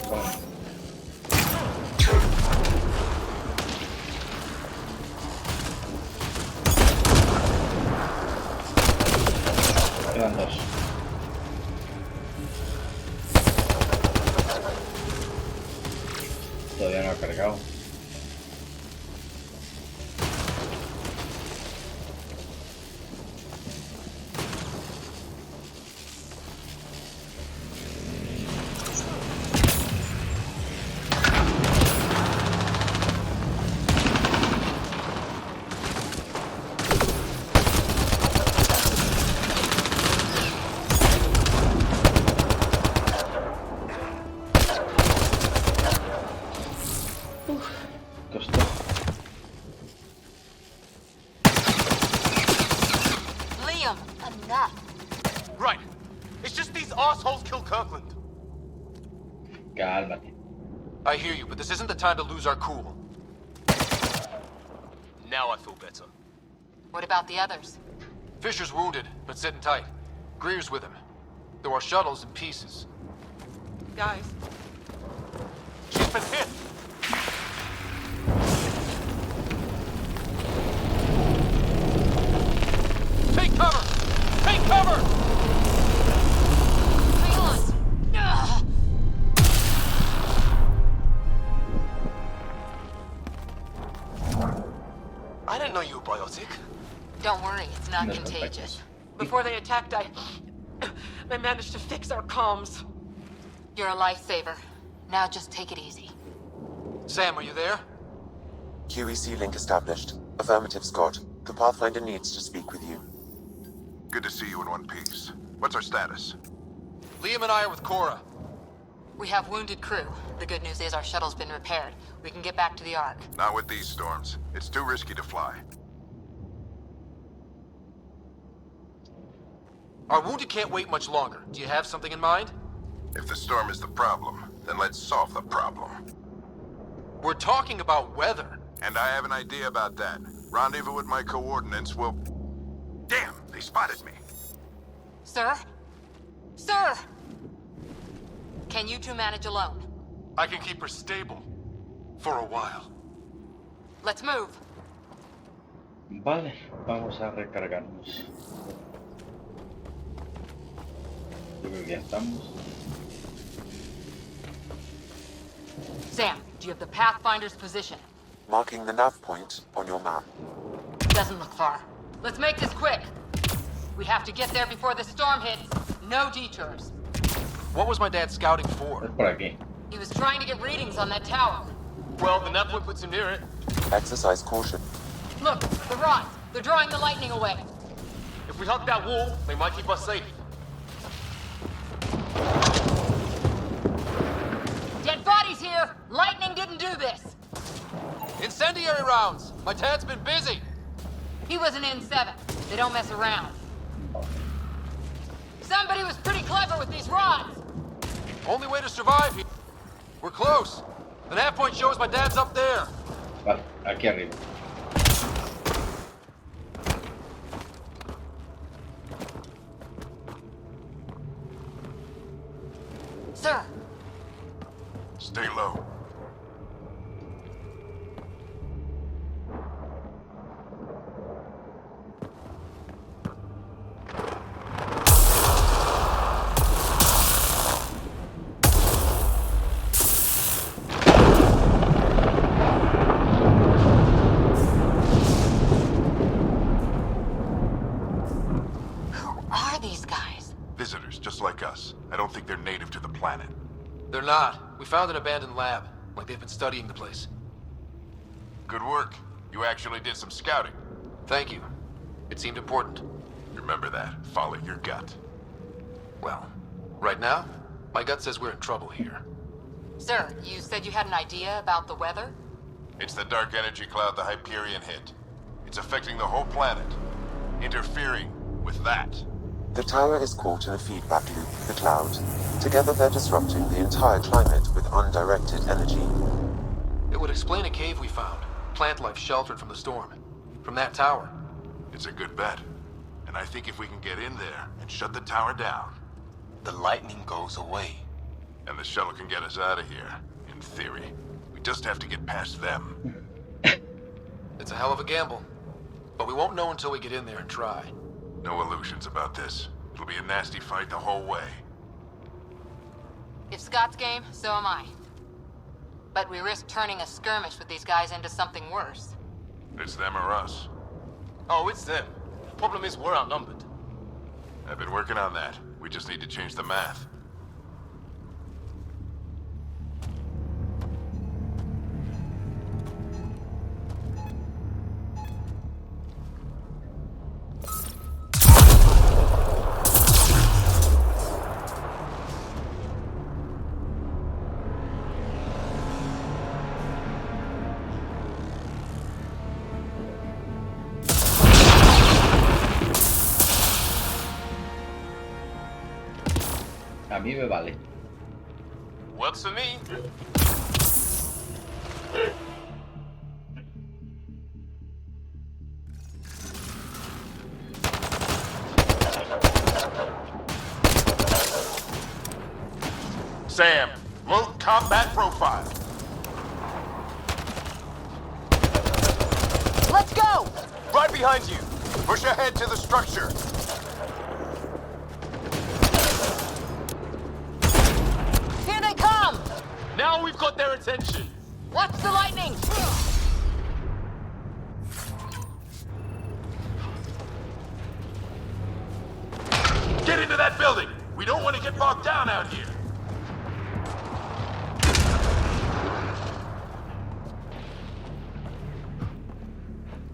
Vale. Quedan dos. Todavía no ha cargado. Costó. Liam, enough. Right. It's just these assholes killed Kirkland. Cálmate. I hear you, but this isn't the time to lose our cool. Now I feel better. What about the others? Fisher's wounded, but sitting tight. Greer's with him. There are shuttles in pieces. Guys, She's been hit! Take cover! Take cover! Hang on! Ugh. didn't know you were biotic. Don't worry, it's not contagious. Before they attacked, I managed to fix our comms. You're a lifesaver. Now just take it easy. Sam, are you there? QEC link established. Affirmative, Scott. The Pathfinder needs to speak with you. Good to see you in one piece. What's our status? Liam and I are with Cora. We have wounded crew. The good news is our shuttle's been repaired. We can get back to the Ark. Not with these storms. It's too risky to fly. Our wounded can't wait much longer. Do you have something in mind? If the storm is the problem, then let's solve the problem. We're talking about weather. And I have an idea about that. Rendezvous with my coordinates will... Damn, they spotted me. Sir? Sir! Can you two manage alone? I can keep her stable. For a while. Let's move. Vale, vamos a recargarnos. Yo creo que ya estamos. Sam, do you have the Pathfinder's position? Marking the nav point on your map. Doesn't look far. Let's make this quick. We have to get there before the storm hits. No detours. What was my dad scouting for? Es por aquí. He was trying to get readings on that tower. Well, the nav point puts him near it. Exercise caution. Look, the rods. They're drawing the lightning away. If we hug that wall, they might keep us safe. Dead bodies here! Lightning didn't do this! Incendiary rounds! My dad's been busy! He was an N7. They don't mess around. Somebody was pretty clever with these rods! Only way to survive here. We're close. The nav point shows my dad's up there. Vale, aquí arriba. Sir! Stay low. Visitors, just like us. I don't think they're native to the planet. They're not. We found an abandoned lab. Like they've been studying the place. Good work. You actually did some scouting. Thank you. It seemed important. Remember that. Follow your gut. Well, right now, my gut says we're in trouble here. Sir, you said you had an idea about the weather? It's the dark energy cloud the Hyperion hit. It's affecting the whole planet. Interfering with that. The tower is caught in a feedback loop with the cloud. Together they're disrupting the entire climate with undirected energy. It would explain a cave we found. Plant life sheltered from the storm. From that tower. It's a good bet. And I think if we can get in there and shut the tower down... the lightning goes away. And the shuttle can get us out of here, in theory. We just have to get past them. It's a hell of a gamble. But we won't know until we get in there and try. No illusions about this. It'll be a nasty fight the whole way. If Scott's game, so am I. But we risk turning a skirmish with these guys into something worse. It's them or us. Oh, it's them. Problem is, we're outnumbered. I've been working on that. We just need to change the math. A mí me vale. Works for me. Sam, load combat profile. Let's go! Right behind you. Push ahead to the structure. Here they come! Now we've got their attention. Watch the lightning! building. We don't want to get bogged down out here.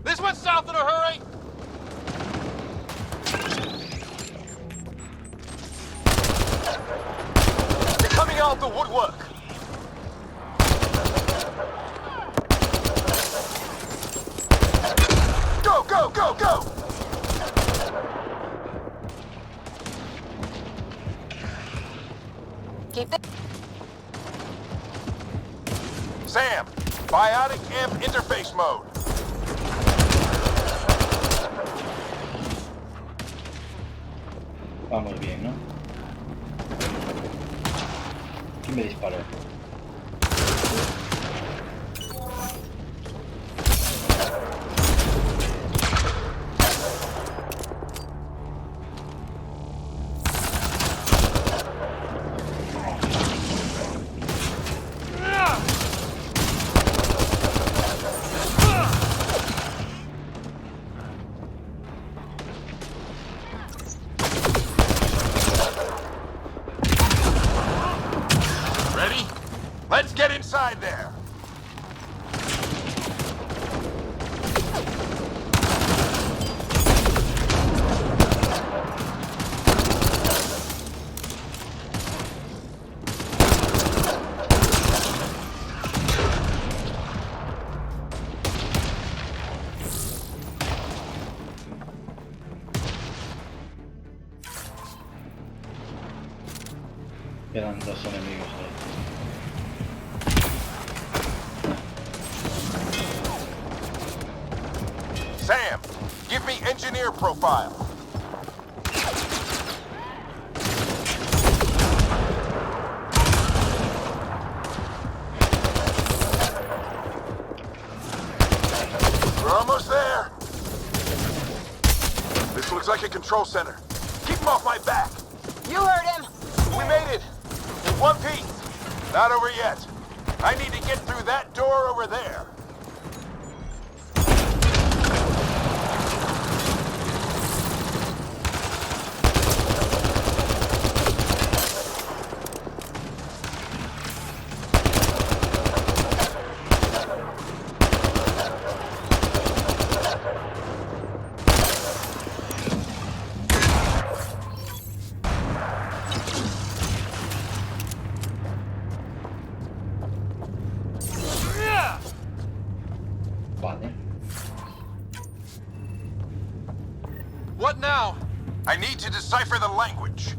This went south in a hurry! They're coming out of the woodwork! Go, go, go, go! Keep the... Sam, biotic amp interface mode. Vamos bien, ¿no? ¿Quién me disparó? Let's get inside there. Quedan dos enemigos ahí. Sam, give me engineer profile. We're almost there. This looks like a control center. Keep him off my back. You heard him. We made it. In one piece. Not over yet. I need to get through that door over there. Vale. What now? I need to decipher the language.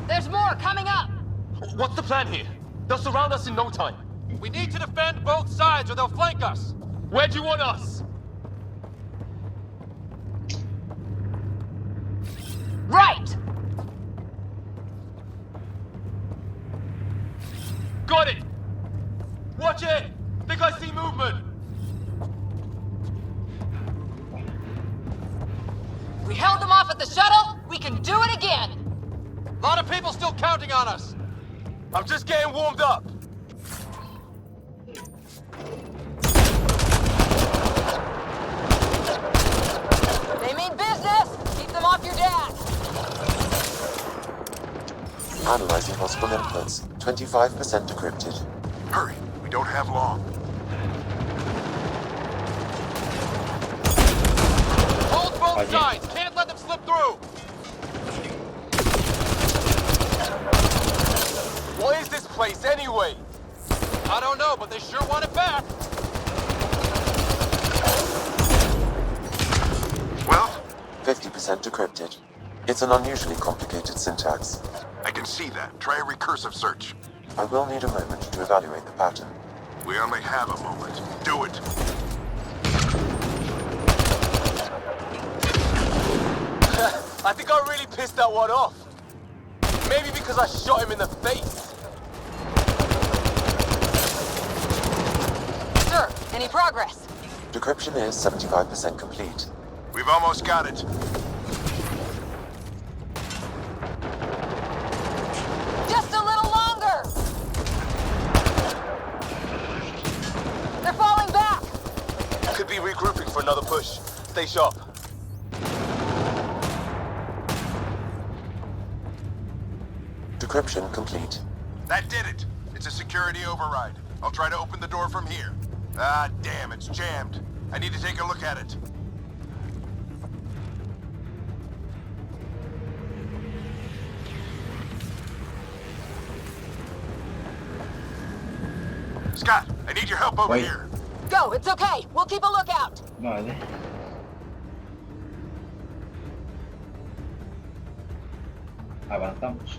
There's more coming up. What's the plan here? They'll surround us in no time. We need to defend both sides or they'll flank us. Where do you want us? Right. Got it! Watch it! Think I see movement! We held them off at the shuttle. We can do it again. A lot of people still counting on us. I'm just getting warmed up. They mean business. Keep them off your dad. Analyzing possible inputs. 25% decrypted. Hurry, we don't have long. Hold both sides. Can't let them slip through. What is this place anyway? I don't know, but they sure want it back. Well? 50% decrypted. It's an unusually complicated syntax. I can see that. Try a recursive search. I will need a moment to evaluate the pattern. We only have a moment. Do it. I think I really pissed that one off. Maybe because I shot him in the face. Sir, any progress? Decryption is 75% complete. We've almost got it. Just a little longer. be regrouping for another push. Stay sharp. Decryption complete. That did it. It's a security override. I'll try to open the door from here. Ah, damn, it's jammed. I need to take a look at it. Scott, I need your help over here. Go, it's okay. We'll keep a lookout. Vale. Avanzamos.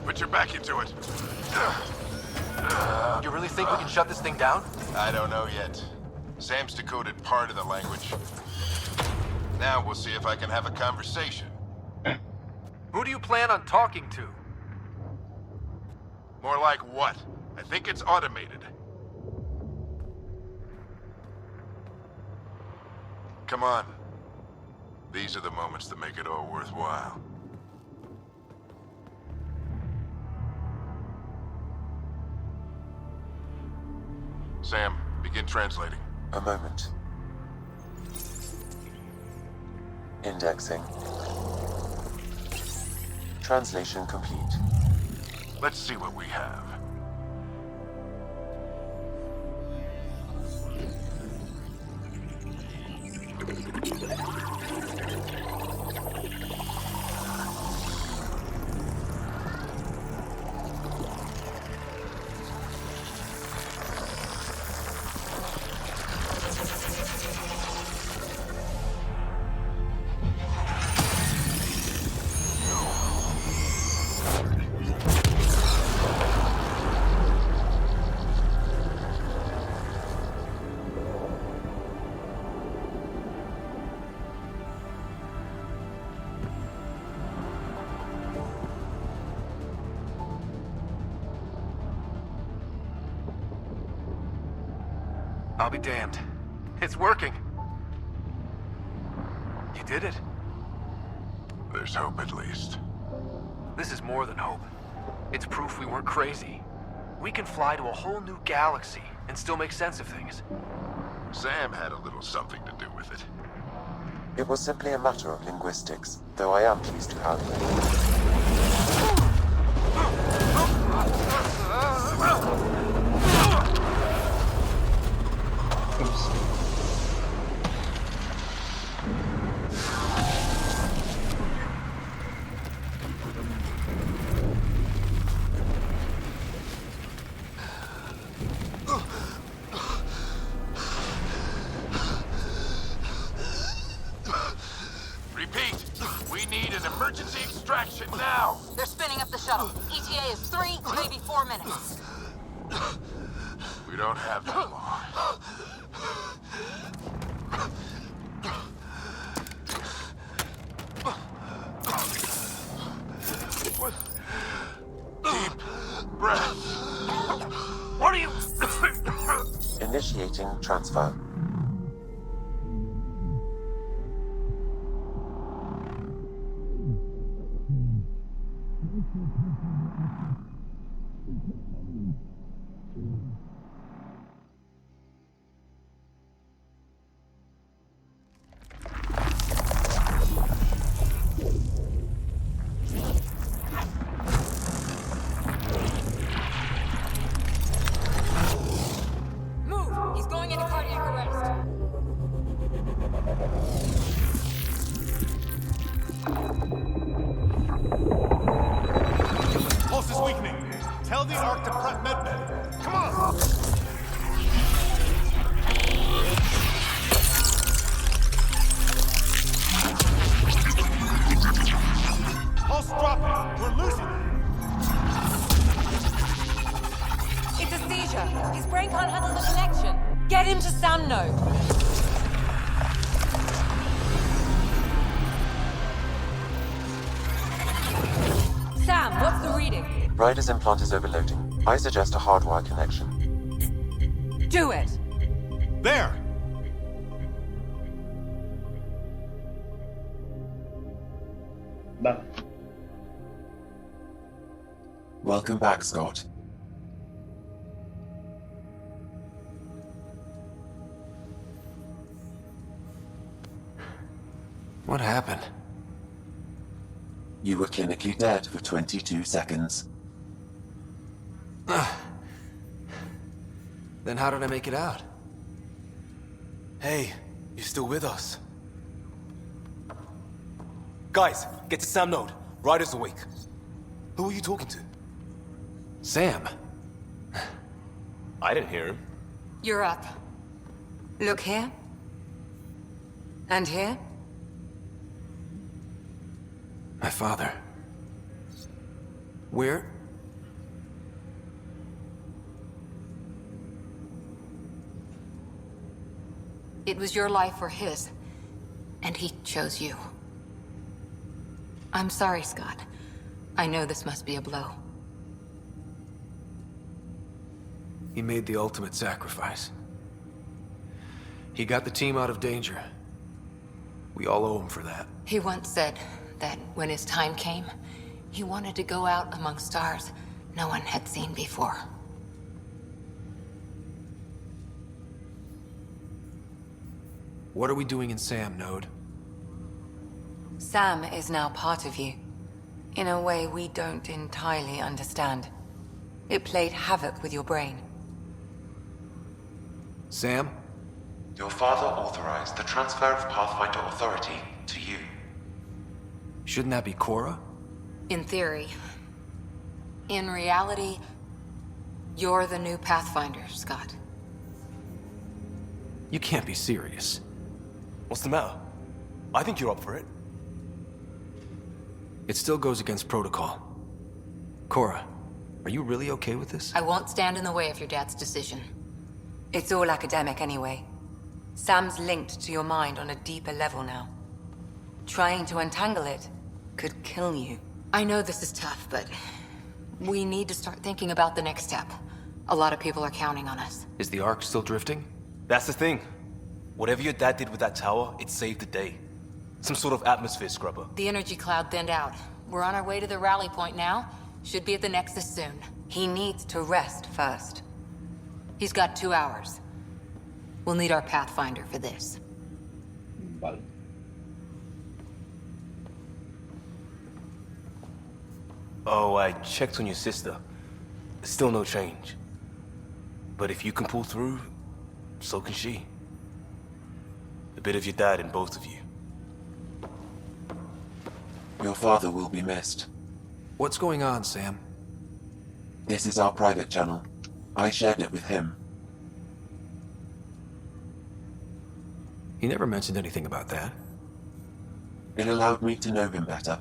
Put your back into it. You really think we can shut this thing down? I don't know yet. Sam's decoded part of the language. Now we'll see if I can have a conversation. Who do you plan on talking to? More like what? I think it's automated. Come on. These are the moments that make it all worthwhile. Sam, begin translating. A moment. Indexing. Translation complete. Let's see what we have. I'll be damned. It's working. You did it. There's hope at least. This is more than hope. It's proof we weren't crazy. We can fly to a whole new galaxy and still make sense of things. Sam had a little something to do with it. It was simply a matter of linguistics, though I am pleased to have Repeat, we need an emergency extraction now. They're spinning up the shuttle. ETA is 3, maybe 4 minutes. We don't have that long. Deep breath. What are you... Initiating transfer. Move! He's going into cardiac arrest. Pulse is weakening. Tell the Ark to prep medbay. Come on! Pulse dropping. We're losing it. It's a seizure. His brain can't handle the connection. Get him to sound node. Sam, what's the reading? Ryder's implant is overloading. I suggest a hardwire connection. Do it. There! Vale. Welcome back, Scott. What happened? You were clinically dead for 22 seconds. Then how did I make it out? Hey, you're still with us. Guys, get to Sam Node. Ryder's awake. Who are you talking to? Sam. I didn't hear him. You're up. Look here. And here. My father. Where? It was your life or his, and he chose you. I'm sorry, Scott. I know this must be a blow. He made the ultimate sacrifice. He got the team out of danger. We all owe him for that. He once said that when his time came, he wanted to go out among stars no one had seen before. What are we doing in Sam, Node? Sam is now part of you, in a way we don't entirely understand. It played havoc with your brain. Sam? Your father authorized the transfer of Pathfinder authority to you. Shouldn't that be Cora? In theory. In reality, you're the new Pathfinder, Scott. You can't be serious. What's the matter? I think you're up for it. It still goes against protocol. Cora, are you really okay with this? I won't stand in the way of your dad's decision. It's all academic anyway. Sam's linked to your mind on a deeper level now. Trying to untangle it could kill you. I know this is tough, but we need to start thinking about the next step. A lot of people are counting on us. Is the Ark still drifting? That's the thing. Whatever your dad did with that tower, it saved the day. Some sort of atmosphere scrubber. The energy cloud thinned out. We're on our way to the rally point now. Should be at the Nexus soon. He needs to rest first. He's got 2 hours. We'll need our Pathfinder for this. Vale. Oh, I checked on your sister. Still no change. But if you can pull through, so can she. A bit of your dad in both of you. Your father will be missed. What's going on, Sam? This is our private channel. I shared it with him. He never mentioned anything about that. It allowed me to know him better.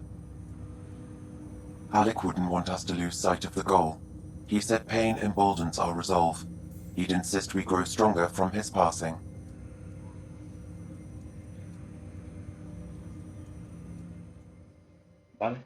Alec wouldn't want us to lose sight of the goal. He said pain emboldens our resolve. He'd insist we grow stronger from his passing. Vale.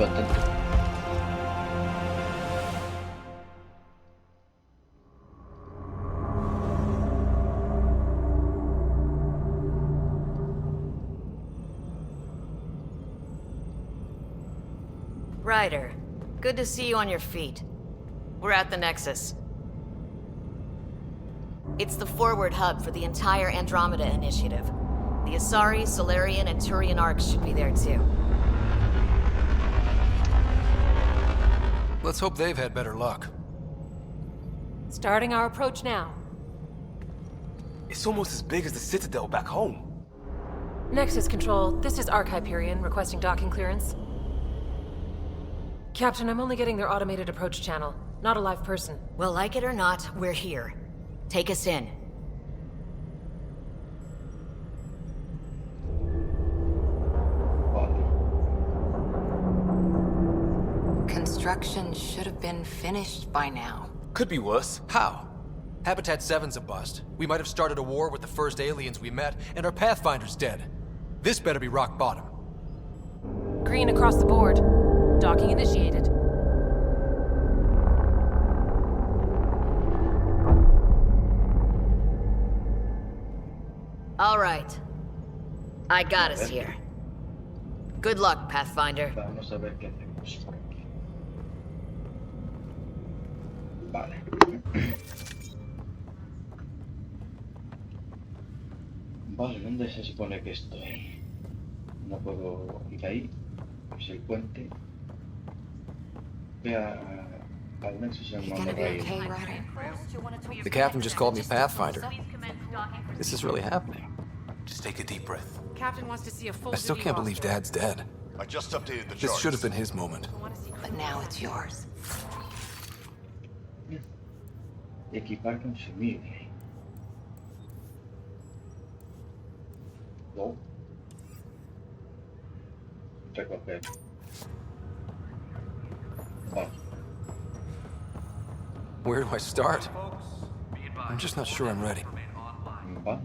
contento. Ryder, good to see you on your feet. We're at the Nexus. It's the forward hub for the entire Andromeda initiative. The Asari, Solarian, and Turian arcs should be there too. Let's hope they've had better luck. Starting our approach now. It's almost as big as the Citadel back home. Nexus Control, this is Arc Hyperion requesting docking clearance. Captain, I'm only getting their automated approach channel, not a live person. Well, like it or not, we're here. Take us in. Construction should have been finished by now. Could be worse. How? Habitat 7's a bust. We might have started a war with the first aliens we met, and our Pathfinder's dead. This better be rock bottom. Green across the board. Docking initiated. All right. I got us here. Good luck, Pathfinder. Vamos a ver qué hacemos por aquí. Vale. Vale, ¿dónde se supone que estoy? No puedo ir ahí. Es el puente. Ve al Nexus en monorail. The captain just called me Pathfinder. This is really happening. Just take a deep breath. Captain wants to see a full I still can't believe Dad's dead. I just updated the This charts. should have been his moment. But now it's yours. Equipar consumible. No. Recoger. Vale. Where do I start? I'm just not sure I'm ready. Va.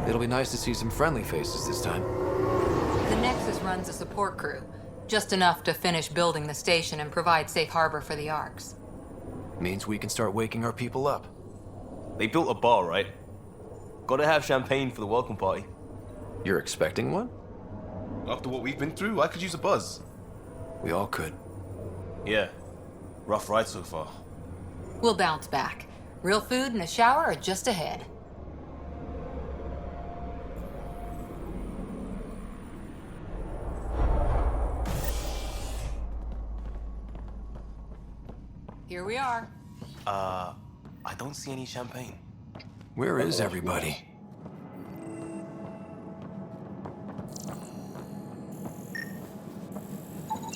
It'll be nice to see some friendly faces this time. The Nexus runs a support crew. Just enough to finish building the station and provide safe harbor for the arcs. Means we can start waking our people up. They built a bar, right? Gotta have champagne for the welcome party. You're expecting one? After what we've been through, I could use a buzz. We all could. Yeah. Rough ride so far. We'll bounce back. Real food and a shower are just ahead. Here we are. I don't see any champagne. Where is everybody?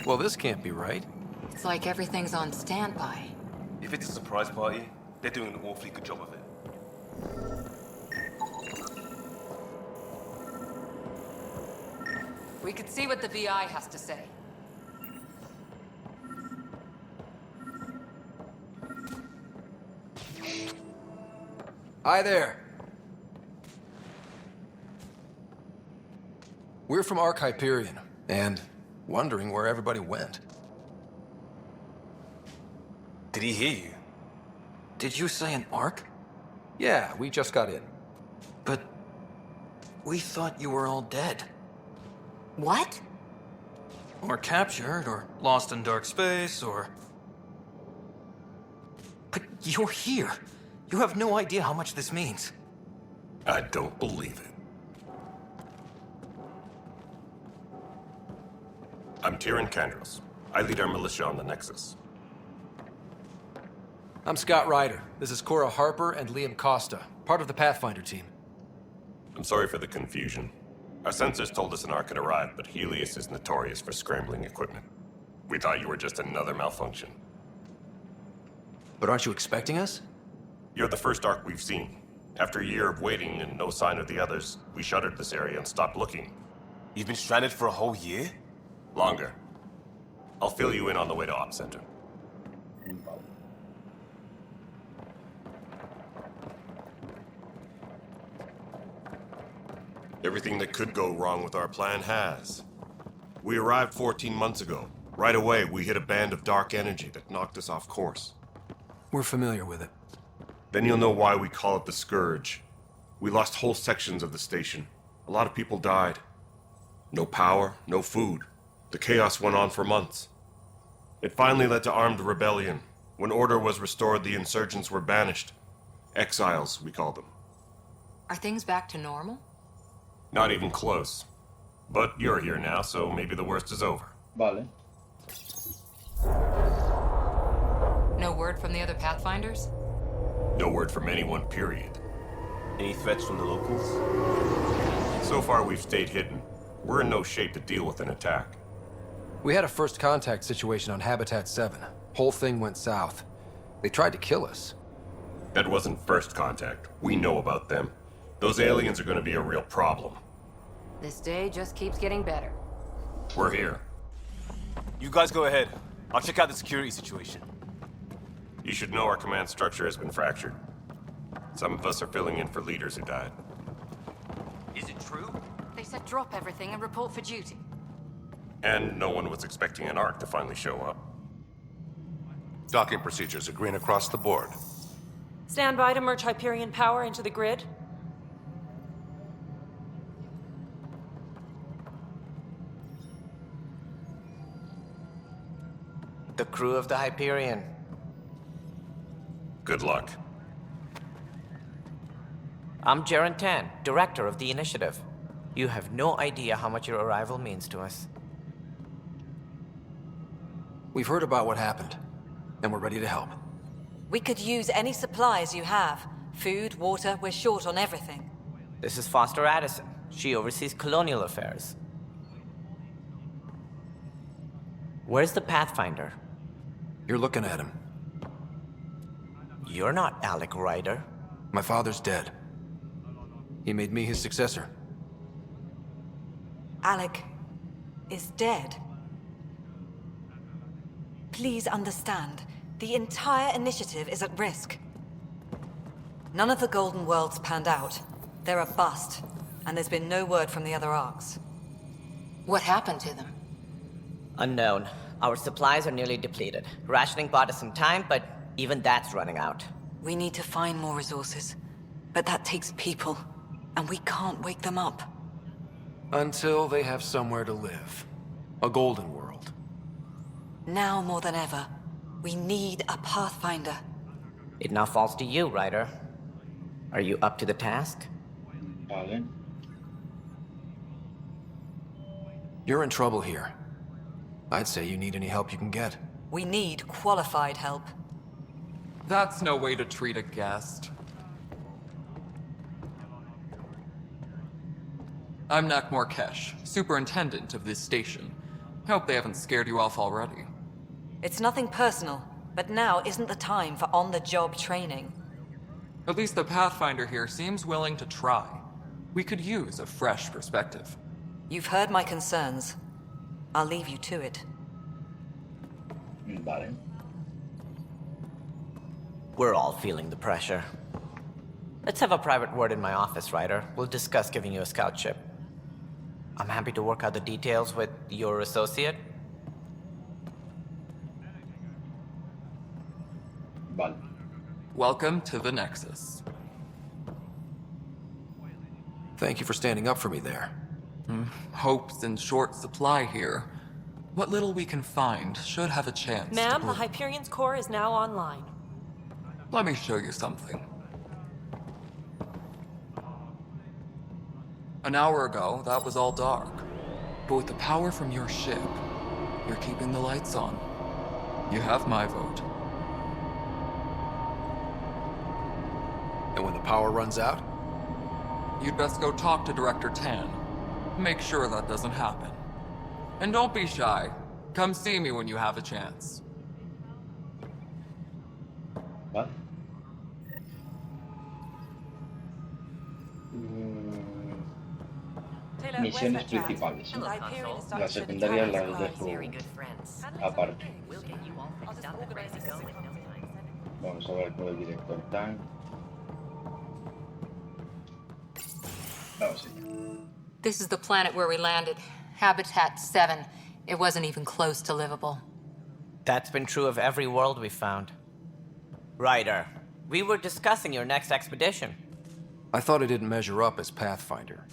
Well, this can't be right. It's like everything's on standby. If it's a surprise party, they're doing an awfully good job of it. We could see what the VI has to say. Hi there. We're from Arc Hyperion, and wondering where everybody went. Did he hear you? Did you say an arc? Yeah, we just got in. But we thought you were all dead. What? Or captured, or lost in dark space, or... But you're here. You have no idea how much this means. I don't believe it. I'm Tyrion Kandros. I lead our militia on the Nexus. I'm Scott Ryder. This is Cora Harper and Liam Costa, part of the Pathfinder team. I'm sorry for the confusion. Our sensors told us an Ark had arrived, but Helios is notorious for scrambling equipment. We thought you were just another malfunction. But aren't you expecting us? You're the first Ark we've seen. After a year of waiting and no sign of the others, we shuttered this area and stopped looking. You've been stranded for a whole year? Longer. I'll fill you in on the way to Op Center. Everything that could go wrong with our plan has. We arrived 14 months ago. Right away, we hit a band of dark energy that knocked us off course. We're familiar with it. Then you'll know why we call it the Scourge. We lost whole sections of the station. A lot of people died. No power, no food. The chaos went on for months. It finally led to armed rebellion. When order was restored, the insurgents were banished. Exiles, we call them. Are things back to normal? Not even close. But you're here now, so maybe the worst is over. Vale. No word from the other Pathfinders? No word from anyone, period. Any threats from the locals? So far, we've stayed hidden. We're in no shape to deal with an attack. We had a first contact situation on Habitat 7. Whole thing went south. They tried to kill us. That wasn't first contact. We know about them. Those aliens are going to be a real problem. This day just keeps getting better. We're here. You guys go ahead. I'll check out the security situation. You should know our command structure has been fractured. Some of us are filling in for leaders who died. Is it true? They said drop everything and report for duty. And no one was expecting an Ark to finally show up. Docking procedures are green across the board. Stand by to merge Hyperion power into the grid. The crew of the Hyperion. Good luck. I'm Jaren Tan, director of the initiative. You have no idea how much your arrival means to us. We've heard about what happened, and we're ready to help. We could use any supplies you have. Food, water, we're short on everything. This is Foster Addison. She oversees colonial affairs. Where's the Pathfinder? You're looking at him. You're not Alec Ryder. My father's dead. He made me his successor. Alec is dead. Please understand, the entire initiative is at risk. None of the Golden Worlds panned out. They're a bust, and there's been no word from the other arcs. What happened to them? Unknown. Our supplies are nearly depleted. Rationing bought us some time, but even that's running out. We need to find more resources, but that takes people, and we can't wake them up. Until they have somewhere to live. A golden world. Now more than ever, we need a Pathfinder. It now falls to you, Ryder. Are you up to the task? Vale. You're in trouble here. I'd say you need any help you can get. We need qualified help. That's no way to treat a guest. I'm Nak Morkesh, superintendent of this station. Hope they haven't scared you off already. It's nothing personal, but now isn't the time for on-the-job training. At least the Pathfinder here seems willing to try. We could use a fresh perspective. You've heard my concerns. I'll leave you to it. Vale. We're all feeling the pressure. Let's have a private word in my office, Ryder. We'll discuss giving you a scout ship. I'm happy to work out the details with your associate. Vale. Welcome to the Nexus. Thank you for standing up for me there. Hope's in short supply here. What little we can find should have a chance to Ma'am, the prove- Hyperion's core is now online. Let me show you something. An hour ago, that was all dark. But with the power from your ship, you're keeping the lights on. You have my vote. And when the power runs out? You'd best go talk to Director Tan. Make sure that doesn't happen. And don't be shy. Come see me when you have a chance. Vale. misiones principales, ¿eh? Las secundarias las dejo aparte. Vamos a ver con el director Tan. Vamos allá. This is the planet where we landed. Habitat 7. It wasn't even close to livable. That's been true of every world we've found. Ryder, we were discussing your next expedition. I thought it didn't measure up as Pathfinder.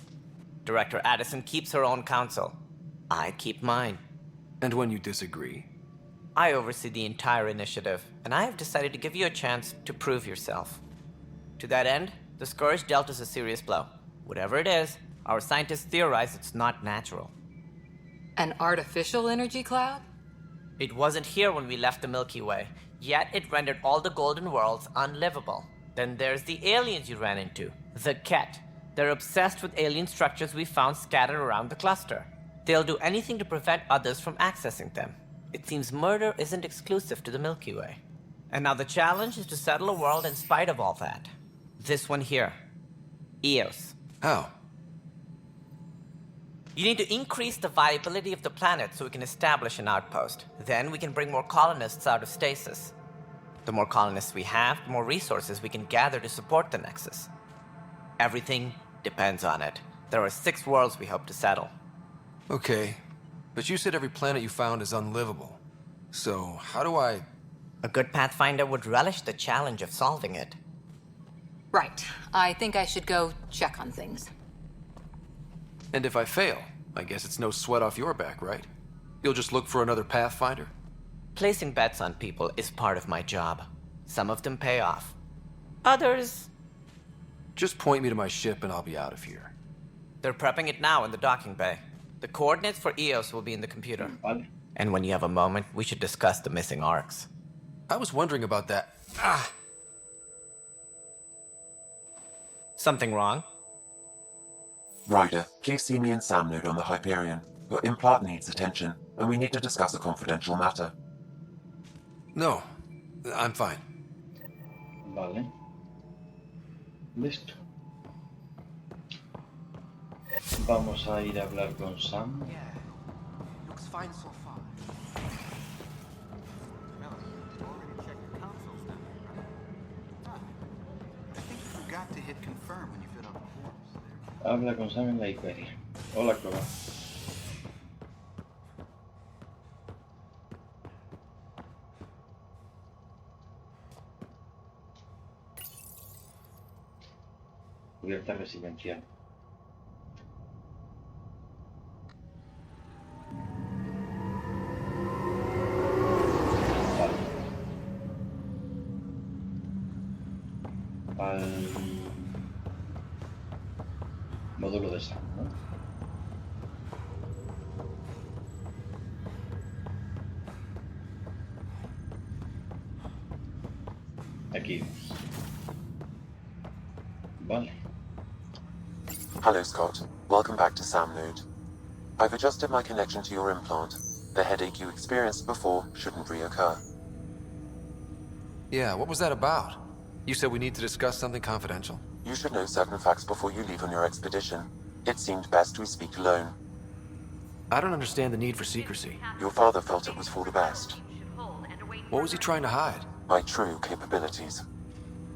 Director Addison keeps her own counsel. I keep mine. And when you disagree? I oversee the entire initiative, and I have decided to give you a chance to prove yourself. To that end, the Scourge dealt us a serious blow. Whatever it is, our scientists theorize it's not natural. An artificial energy cloud? It wasn't here when we left the Milky Way, yet it rendered all the golden worlds unlivable. Then there's the aliens you ran into, the Ket. They're obsessed with alien structures we found scattered around the cluster. They'll do anything to prevent others from accessing them. It seems murder isn't exclusive to the Milky Way. And now the challenge is to settle a world in spite of all that. This one here. Eos. How? You need to increase the viability of the planet so we can establish an outpost. Then we can bring more colonists out of stasis. The more colonists we have, the more resources we can gather to support the Nexus. Everything depends on it. There are 6 worlds we hope to settle. Okay, but you said every planet you found is unlivable. So, how do I... A good Pathfinder would relish the challenge of solving it. Right. I think I should go check on things. And if I fail, I guess it's no sweat off your back, right? You'll just look for another Pathfinder? Placing bets on people is part of my job. Some of them pay off. Others... Just point me to my ship and I'll be out of here. They're prepping it now in the docking bay. The coordinates for Eos will be in the computer. And when you have a moment, we should discuss the missing arcs. I was wondering about that. Something wrong? Ryder, please see me and Sam Node on the Hyperion. Your implant needs attention, and we need to discuss a confidential matter. No, I'm fine. Vale. Listo. Vamos a ir a hablar con Sam. Looks fine so far. I think you forgot to hit confirm when you fit on the forms. Habla con Sam en la Hyperion. Hola, Cora. Cubierta residencial. Al módulo de Sam, ¿no? Aquí. Vale. Hello, Scott. Welcome back to Sam Node. I've adjusted my connection to your implant. The headache you experienced before shouldn't reoccur. Yeah, what was that about? You said we need to discuss something confidential. You should know certain facts before you leave on your expedition. It seemed best we speak alone. I don't understand the need for secrecy. Your father felt it was for the best. What was he trying to hide? My true capabilities.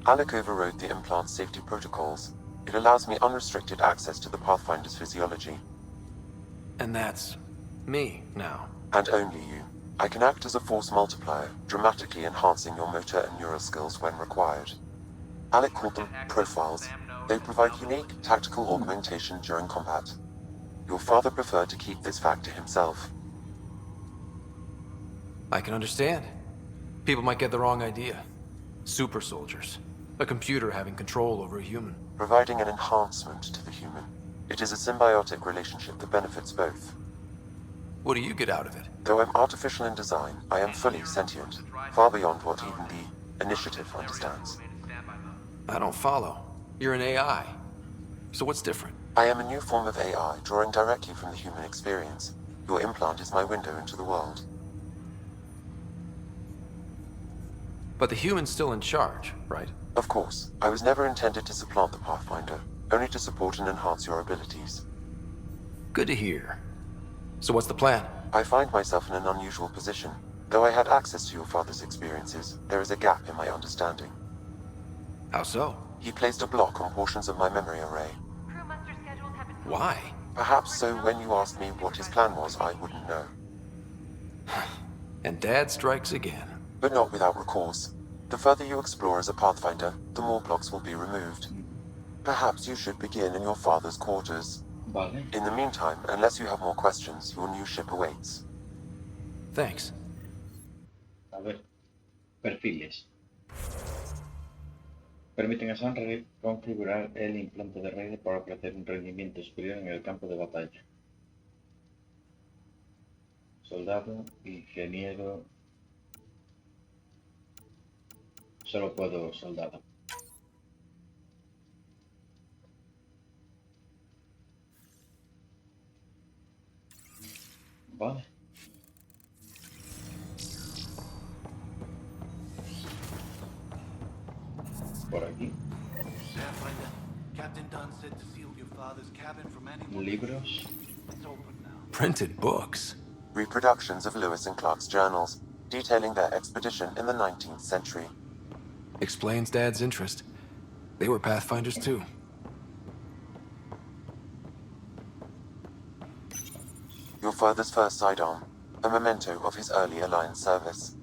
Alec overrode the implant's safety protocols. It allows me unrestricted access to the Pathfinder's physiology. And that's... me, now. And only you. I can act as a force multiplier, dramatically enhancing your motor and neural skills when required. Alec called them profiles. They provide unique tactical augmentation during combat. Your father preferred to keep this fact to himself. I can understand. People might get the wrong idea. Super soldiers. A computer having control over a human. Providing an enhancement to the human. It is a symbiotic relationship that benefits both. What do you get out of it? Though I'm artificial in design, I am fully sentient, far beyond what even the Initiative understands. I don't follow. You're an AI. So what's different? I am a new form of AI, drawing directly from the human experience. Your implant is my window into the world. But the human's still in charge, right? Of course. I was never intended to supplant the Pathfinder, only to support and enhance your abilities. Good to hear. So what's the plan? I find myself in an unusual position. Though I had access to your father's experiences, there is a gap in my understanding. How so? He placed a block on portions of my memory array. Why? Perhaps so when you asked me what his plan was, I wouldn't know. And Dad strikes again. But not without recourse. The further you explore as a Pathfinder, the more blocks will be removed. Perhaps you should begin in your father's quarters. Vale. In the meantime, unless you have more questions, your new ship awaits. Thanks. A ver, perfiles. Permiten a Sunray configurar el implante de red para ofrecer un rendimiento superior en el campo de batalla. Soldado, ingeniero... Solo puedo soldado. Vale. Por aquí. Libros. Printed books. Reproductions of Lewis and Clark's journals, detailing their expedition in the 19th century. Explains Dad's interest. They were Pathfinders too. Your father's first sidearm, a memento of his early Alliance service.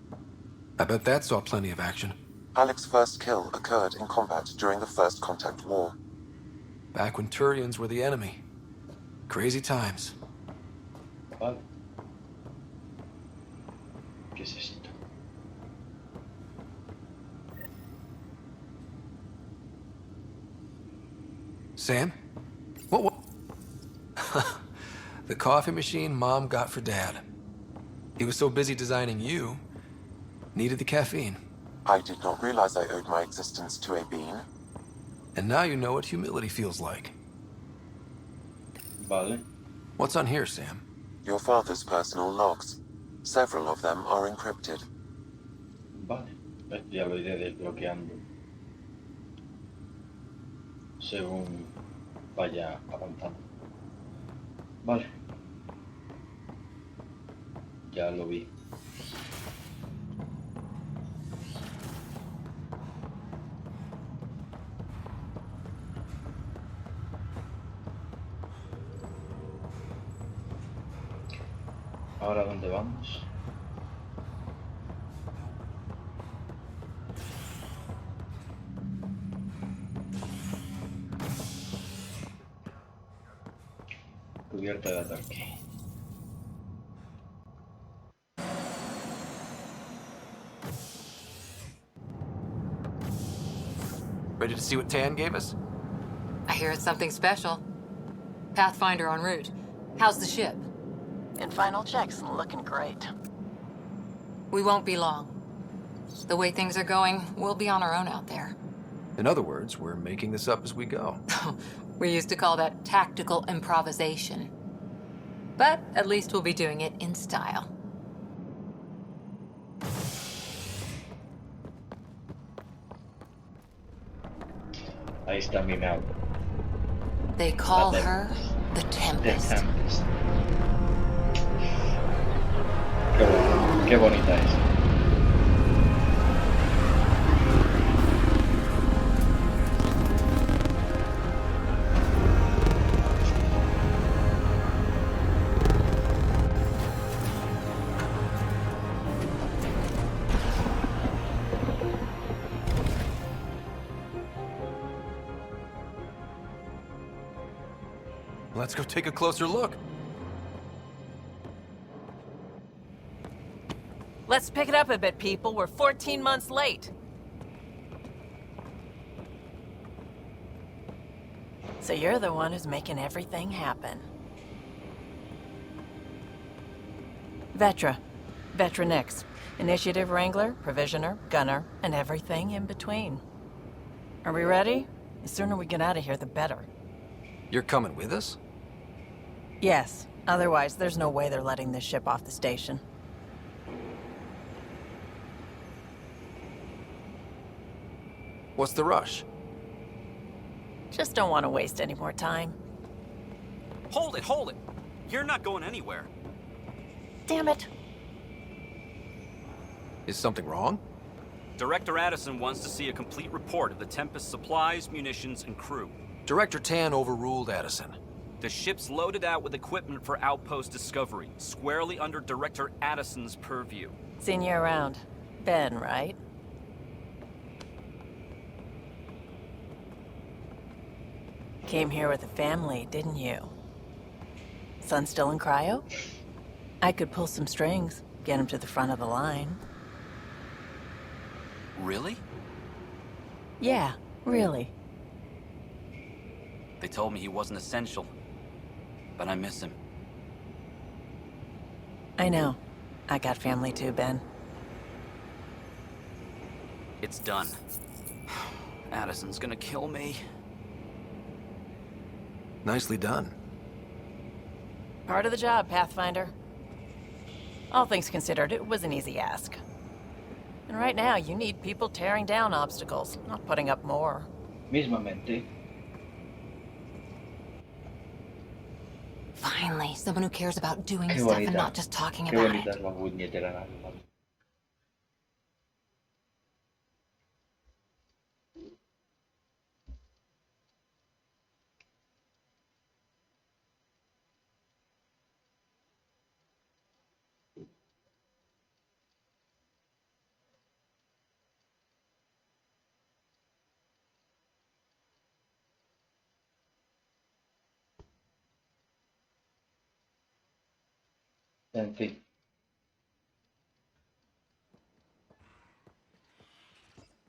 I bet that saw plenty of action. Alec's first kill occurred in combat during the First Contact War. Back when Turians were the enemy. Crazy times. Vale. ¿Qué es esto? Sam? What? The coffee machine Mom got for Dad. He was so busy designing you, needed the caffeine. I did not realize I owed my existence to a bean. And now you know what humility feels like. Vale. What's on here, Sam? Your father's personal logs. Several of them are encrypted. Vale. Esto ya lo iré desbloqueando según vaya avanzando. Vale. Ya lo vi. Ahora, ¿dónde vamos? Cubierta de ataque. Ready to see what Tan gave us? I hear it's something special. Pathfinder en route. How's the ship? In final checks, looking great. We won't be long. The way things are going, we'll be on our own out there. In other words, we're making this up as we go. We used to call that tactical improvisation. But at least we'll be doing it in style. Ahí está mi nave. They call her the Tempest. The Tempest. Qué bonita es. Let's go take a closer look. Let's pick it up a bit, people. We're 14 months late. So you're the one who's making everything happen. Vetra. Vetronix. Initiative Wrangler, Provisioner, Gunner, and everything in between. Are we ready? The sooner we get out of here, the better. You're coming with us? Yes. Otherwise, there's no way they're letting this ship off the station. What's the rush? Just don't want to waste any more time. Hold it, hold it! You're not going anywhere. Damn it. Is something wrong? Director Addison wants to see a complete report of the Tempest's supplies, munitions, and crew. Director Tan overruled Addison. The ship's loaded out with equipment for outpost discovery, squarely under Director Addison's purview. Seen you around. Ben, right? Came here with a family, didn't you? Son still in cryo? I could pull some strings, get him to the front of the line. Really? Yeah, really. They told me he wasn't essential, but I miss him. I know. I got family too, Ben. It's done. Addison's gonna kill me. Nicely done. Part of the job, Pathfinder. All things considered, it was an easy ask. And right now, you need people tearing down obstacles, not putting up more. Mismamente. Finally, someone who cares about doing Qué stuff and bonita. not just talking Qué about bonita it. es la puñetera nave, ¿vale? En fin.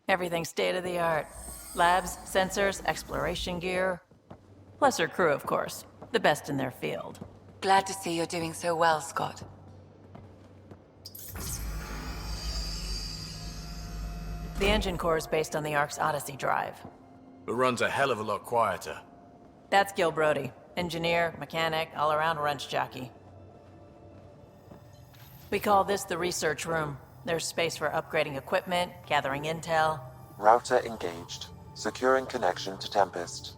Everything's state of the art. Labs, sensors, exploration gear. Plus her crew, of course. The best in their field. Glad to see you're doing so well, Scott. The engine core is based on the Ark's Odyssey drive. It runs a hell of a lot quieter. That's Gil Brody. Engineer, mechanic, all-around wrench jockey. We call this the research room. There's space for upgrading equipment, gathering intel. Router engaged. Securing connection to Tempest.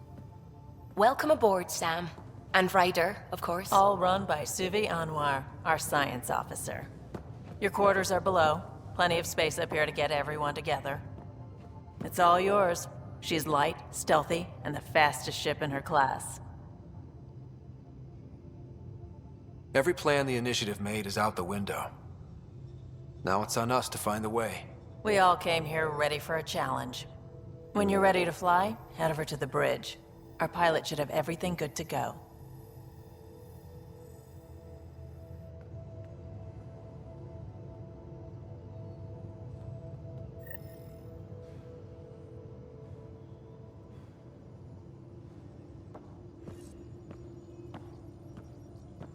Welcome aboard, Sam. And Ryder, of course. All run by Suvi Anwar, our science officer. Your quarters are below. Plenty of space up here to get everyone together. It's all yours. She's light, stealthy, and the fastest ship in her class. Every plan the Initiative made is out the window. Now it's on us to find the way. We all came here ready for a challenge. When you're ready to fly, head over to the bridge. Our pilot should have everything good to go.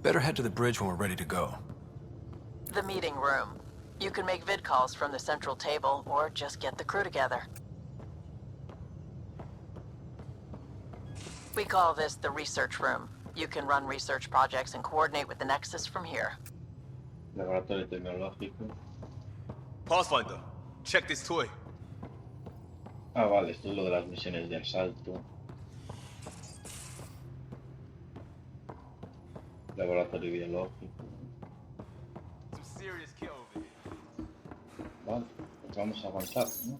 Better head to the bridge when we're ready to go. The meeting room. You can make vid calls from the central table, or just get the crew together. We call this the research room. You can run research projects and coordinate with the Nexus from here. Laboratorio tecnológico. Pathfinder, check this toy. Ah, vale, esto es lo de las misiones de asalto. Laboratorio biológico. Some serious kit over here. Vale, pues vamos a avanzar, ¿no?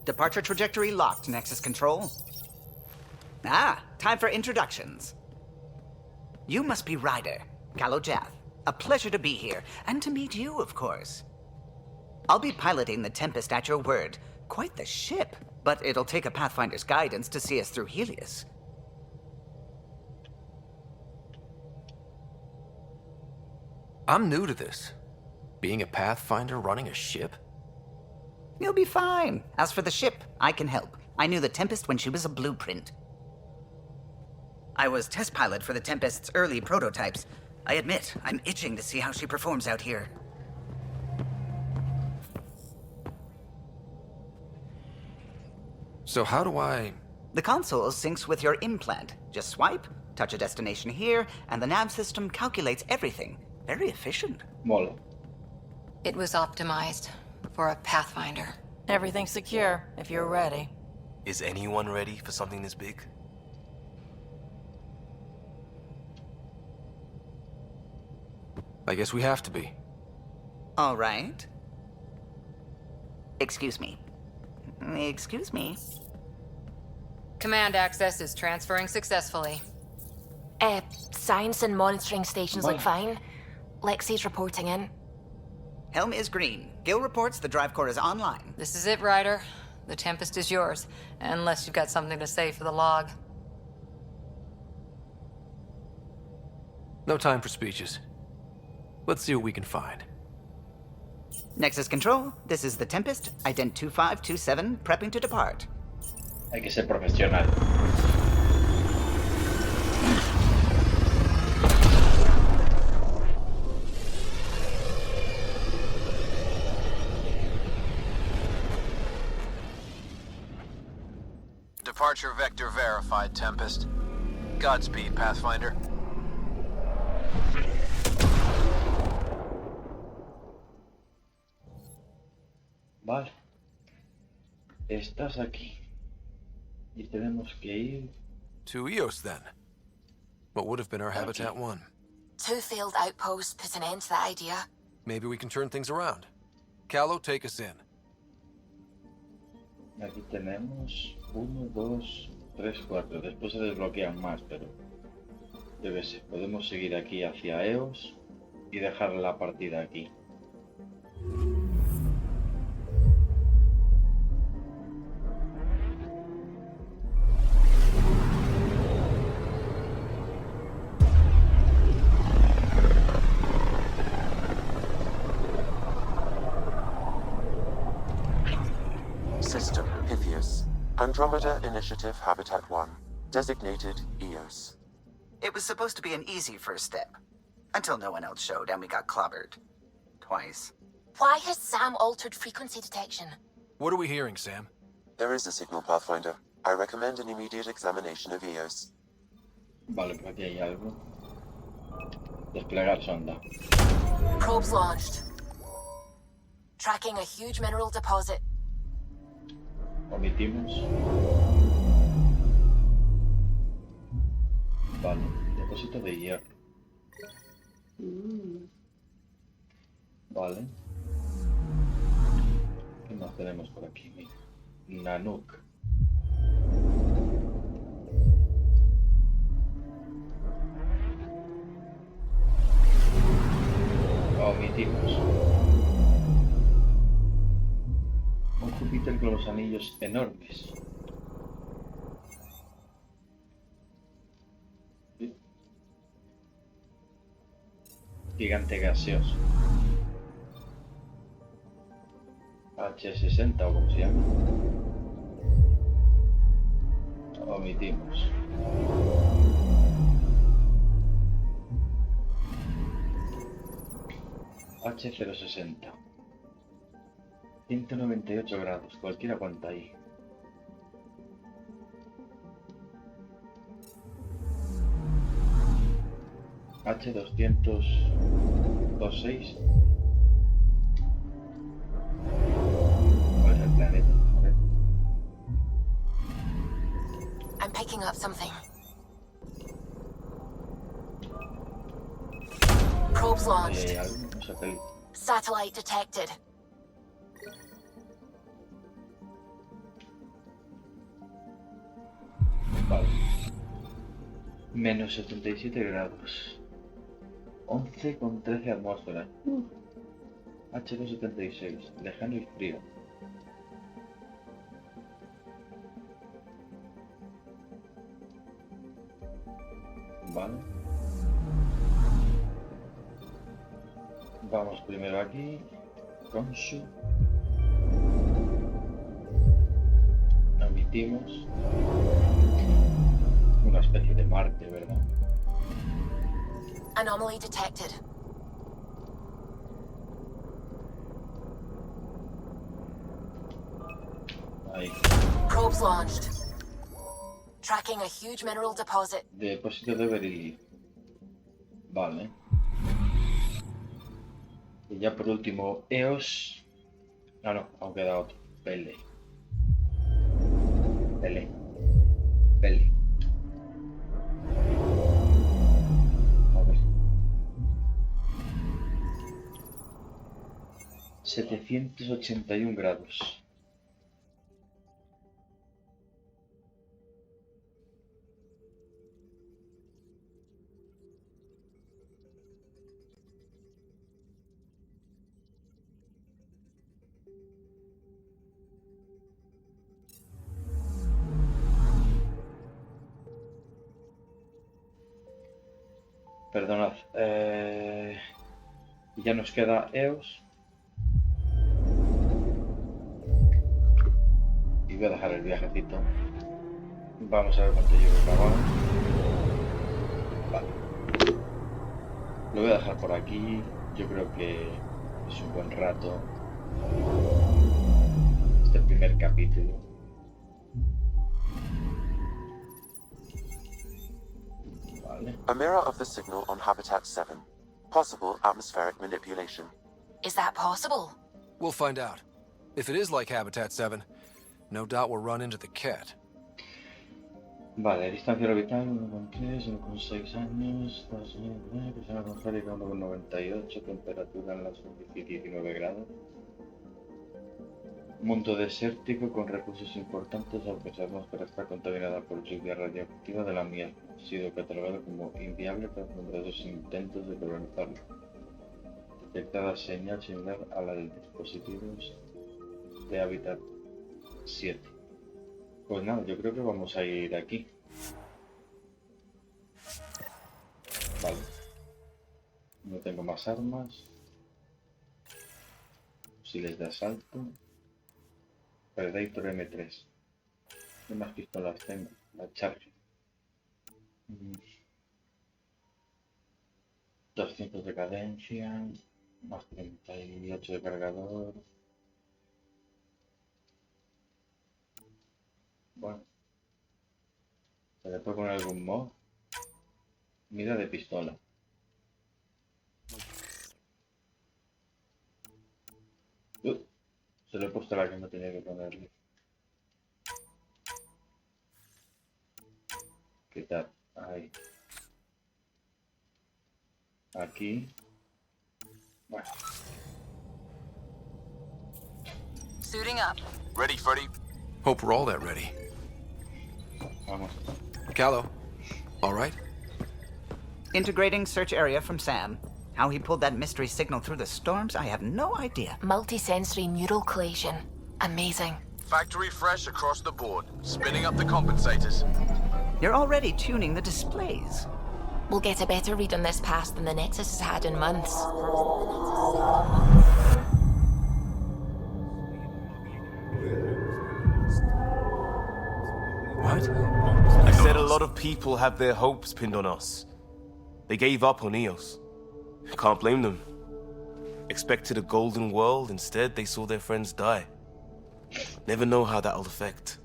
Departure trajectory locked, Nexus Control. Ah, time for introductions. You must be Ryder, Kalojath. A pleasure to be here, and to meet you, of course. I'll be piloting the Tempest at your word. Quite the ship, but it'll take a Pathfinder's guidance to see us through Helios. I'm new to this. Being a Pathfinder running a ship? You'll be fine. As for the ship, I can help. I knew the Tempest when she was a blueprint. I was test pilot for the Tempest's early prototypes. I admit, I'm itching to see how she performs out here. So how do I... The console syncs with your implant. Just swipe, Touch a destination here, and the nav system calculates everything. Very efficient. Mola. It was optimized for a Pathfinder. Everything's secure, if you're ready. Is anyone ready for something this big? I guess we have to be. All right. Excuse me. Excuse me. Command access is transferring successfully. Science and monitoring stations look fine. Lexi's reporting in. Helm is green. Gil reports the drive core is online. This is it, Ryder. The Tempest is yours, unless you've got something to say for the log. No time for speeches. Let's see what we can find. Nexus Control, this is the Tempest, ident 2527, prepping to depart. Hay que ser profesional. Departure vector verified, Tempest. Godspeed, Pathfinder. Vale. Estás aquí. Y tenemos que ir... To Eos, then. What would have been our Habitat 1? 2 failed outposts put an end to that idea. Maybe we can turn things around. Callow, take us in. Aquí tenemos 1, 2, 3, 4. Después se desbloquean más, pero... Yo qué sé, podemos seguir aquí hacia Eos y dejar la partida aquí. System, Pythias. Andromeda Initiative Habitat 1. Designated Eos. It was supposed to be an easy first step. Until no one else showed and we got clobbered. Twice. Why has Sam altered frequency detection? What are we hearing, Sam? There is a signal, Pathfinder. I recommend an immediate examination of Eos. Vale, por aquí hay algo. Desplegar sonda. Probes launched. Tracking a huge mineral deposit. Omitimos. Vale, depósito de hierro. Vale. ¿Qué más tenemos por aquí? Mira. Nanook. Omitimos. Un Júpiter con los anillos enormes. Gigante gaseoso. H60 o como se llama. Omitimos. H060. 198 grados, cualquiera cuenta ahí. H226. ¿Cuál es el planeta? A ver. I'm picking up something. Probes launched. Ahí hay algo, un satélite. Satellite detected. Vale. Menos 77 grados. 11 con 13 atmósferas. H276. Lejano y frío. Vale. Vamos primero aquí. Con su. Omitimos. Una especie de Marte, ¿verdad? Anomaly detected. Ahí. Probes launched. Tracking a huge mineral deposit. Depósito de beril. Vale. Y ya por último, EOS. Ah, no, aún queda otro. Pele. Pele. Pele. A ver. 781 grados. Perdonad. Ya nos queda EOS. Y voy a dejar el viajecito. Vamos a ver cuánto llevo grabado. Vale. Lo voy a dejar por aquí. Yo creo que es un buen rato. Este primer capítulo. Vale. A mirror of the signal on Habitat 7. Possible atmospheric manipulation. Is that possible? We'll find out. If it is like Habitat 7, no doubt we'll run into the cat. Vale, distancia orbital 1,3, 1,6 años, presión atmosférica 1,98, temperatura en la superficie 19 grados. Mundo desértico con recursos importantes, aunque su atmósfera está contaminada por lluvia radioactiva de la miel. Ha sido catalogado como inviable tras numerosos intentos de colonizarlo. Detectada señal similar a la de dispositivos de Habitat 7. Pues nada, yo creo que vamos a ir aquí. Vale. No tengo más armas. Fusiles de asalto. Predator M3. ¿Qué más pistolas tengo? La Charger. 200 de cadencia. Más 38 de cargador. Bueno. ¿Se le puede poner algún mod? Mira de pistola. Se le he puesto la que no tenía que ponerle. Quitar. Ahí. Aquí. Bueno. Suiting up. Ready, Freddy? Hope we're all that ready. Vamos. Callow, all right? Integrating search area from Sam. How he pulled that mystery signal through the storms, I have no idea. Multisensory neural collation. Amazing. Factory fresh across the board. Spinning up the compensators. You're already tuning the displays. We'll get a better read on this pass than the Nexus has had in months. What? I said a lot of people have their hopes pinned on us. They gave up on Eos. Can't blame them. Expected a golden world, instead they saw their friends die. Never know how that'll affect.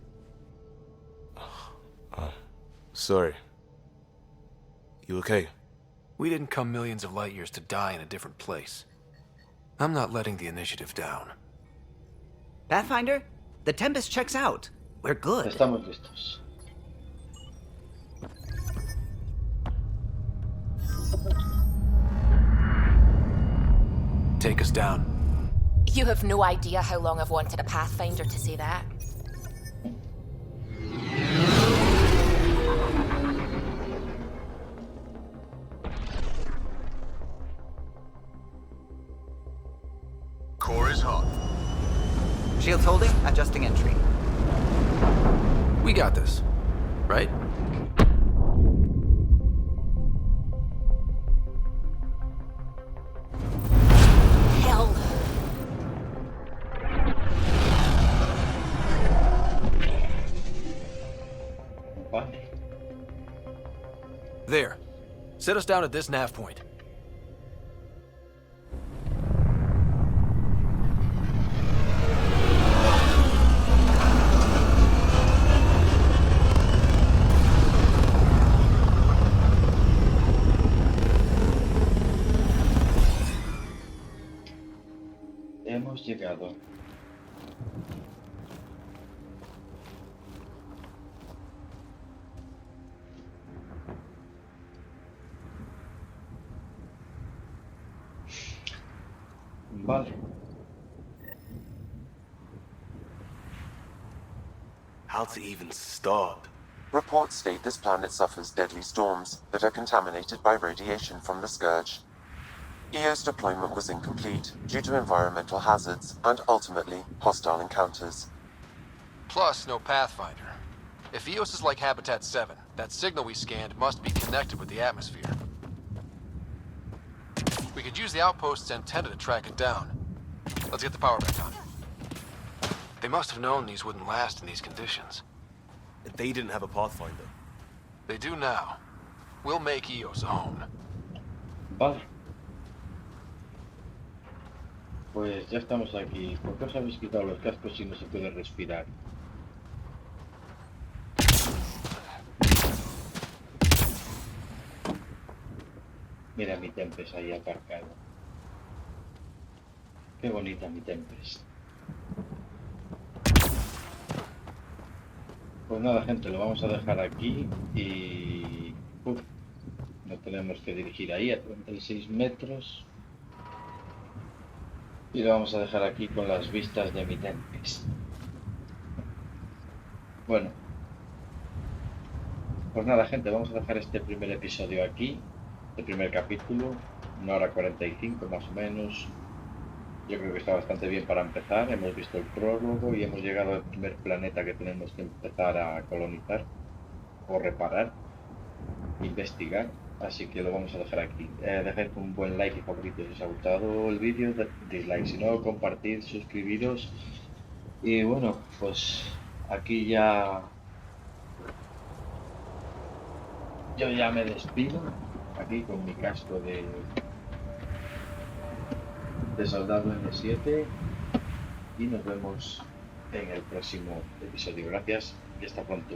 Sorry. You okay? We didn't come millions of light years to die in a different place. I'm not letting the initiative down. Pathfinder, the Tempest checks out. We're good. Estamos listos. Take us down. You have no idea how long I've wanted a Pathfinder to say that. Core is hot. Shields holding, adjusting entry. We got this, right? Hell. There. Set us down at this nav point. complicado. Vale. How to even start? Reports state this planet suffers deadly storms that are contaminated by radiation from the Scourge. EO's deployment was incomplete due to environmental hazards and, ultimately, hostile encounters. Plus, no Pathfinder. If EOS is like Habitat 7, that signal we scanned must be connected with the atmosphere. We could use the outpost's antenna to track it down. Let's get the power back on. They must have known these wouldn't last in these conditions. They didn't have a Pathfinder. They do now. We'll make EOS a home. Vale. Pues ya estamos aquí. ¿Por qué os habéis quitado los cascos si no se puede respirar? Mira mi Tempest ahí aparcado. Qué bonita mi Tempest. Pues nada, gente, lo vamos a dejar aquí y... no tenemos que dirigir ahí a 36 metros. Y lo vamos a dejar aquí con las vistas de mi Tempest. Bueno. Pues nada, gente, vamos a dejar este primer episodio aquí. El primer capítulo, 1 hora 45 más o menos. Yo creo que está bastante bien para empezar. Hemos visto el prólogo y hemos llegado al primer planeta que tenemos que empezar a colonizar o reparar, investigar. Así que lo vamos a dejar aquí. Dejad un buen like y favorito si os ha gustado el vídeo, dislike si no, compartid, suscribiros. Y bueno, pues aquí ya yo ya me despido aquí con mi casco de soldado N7 y nos vemos en el próximo episodio. Gracias y hasta pronto.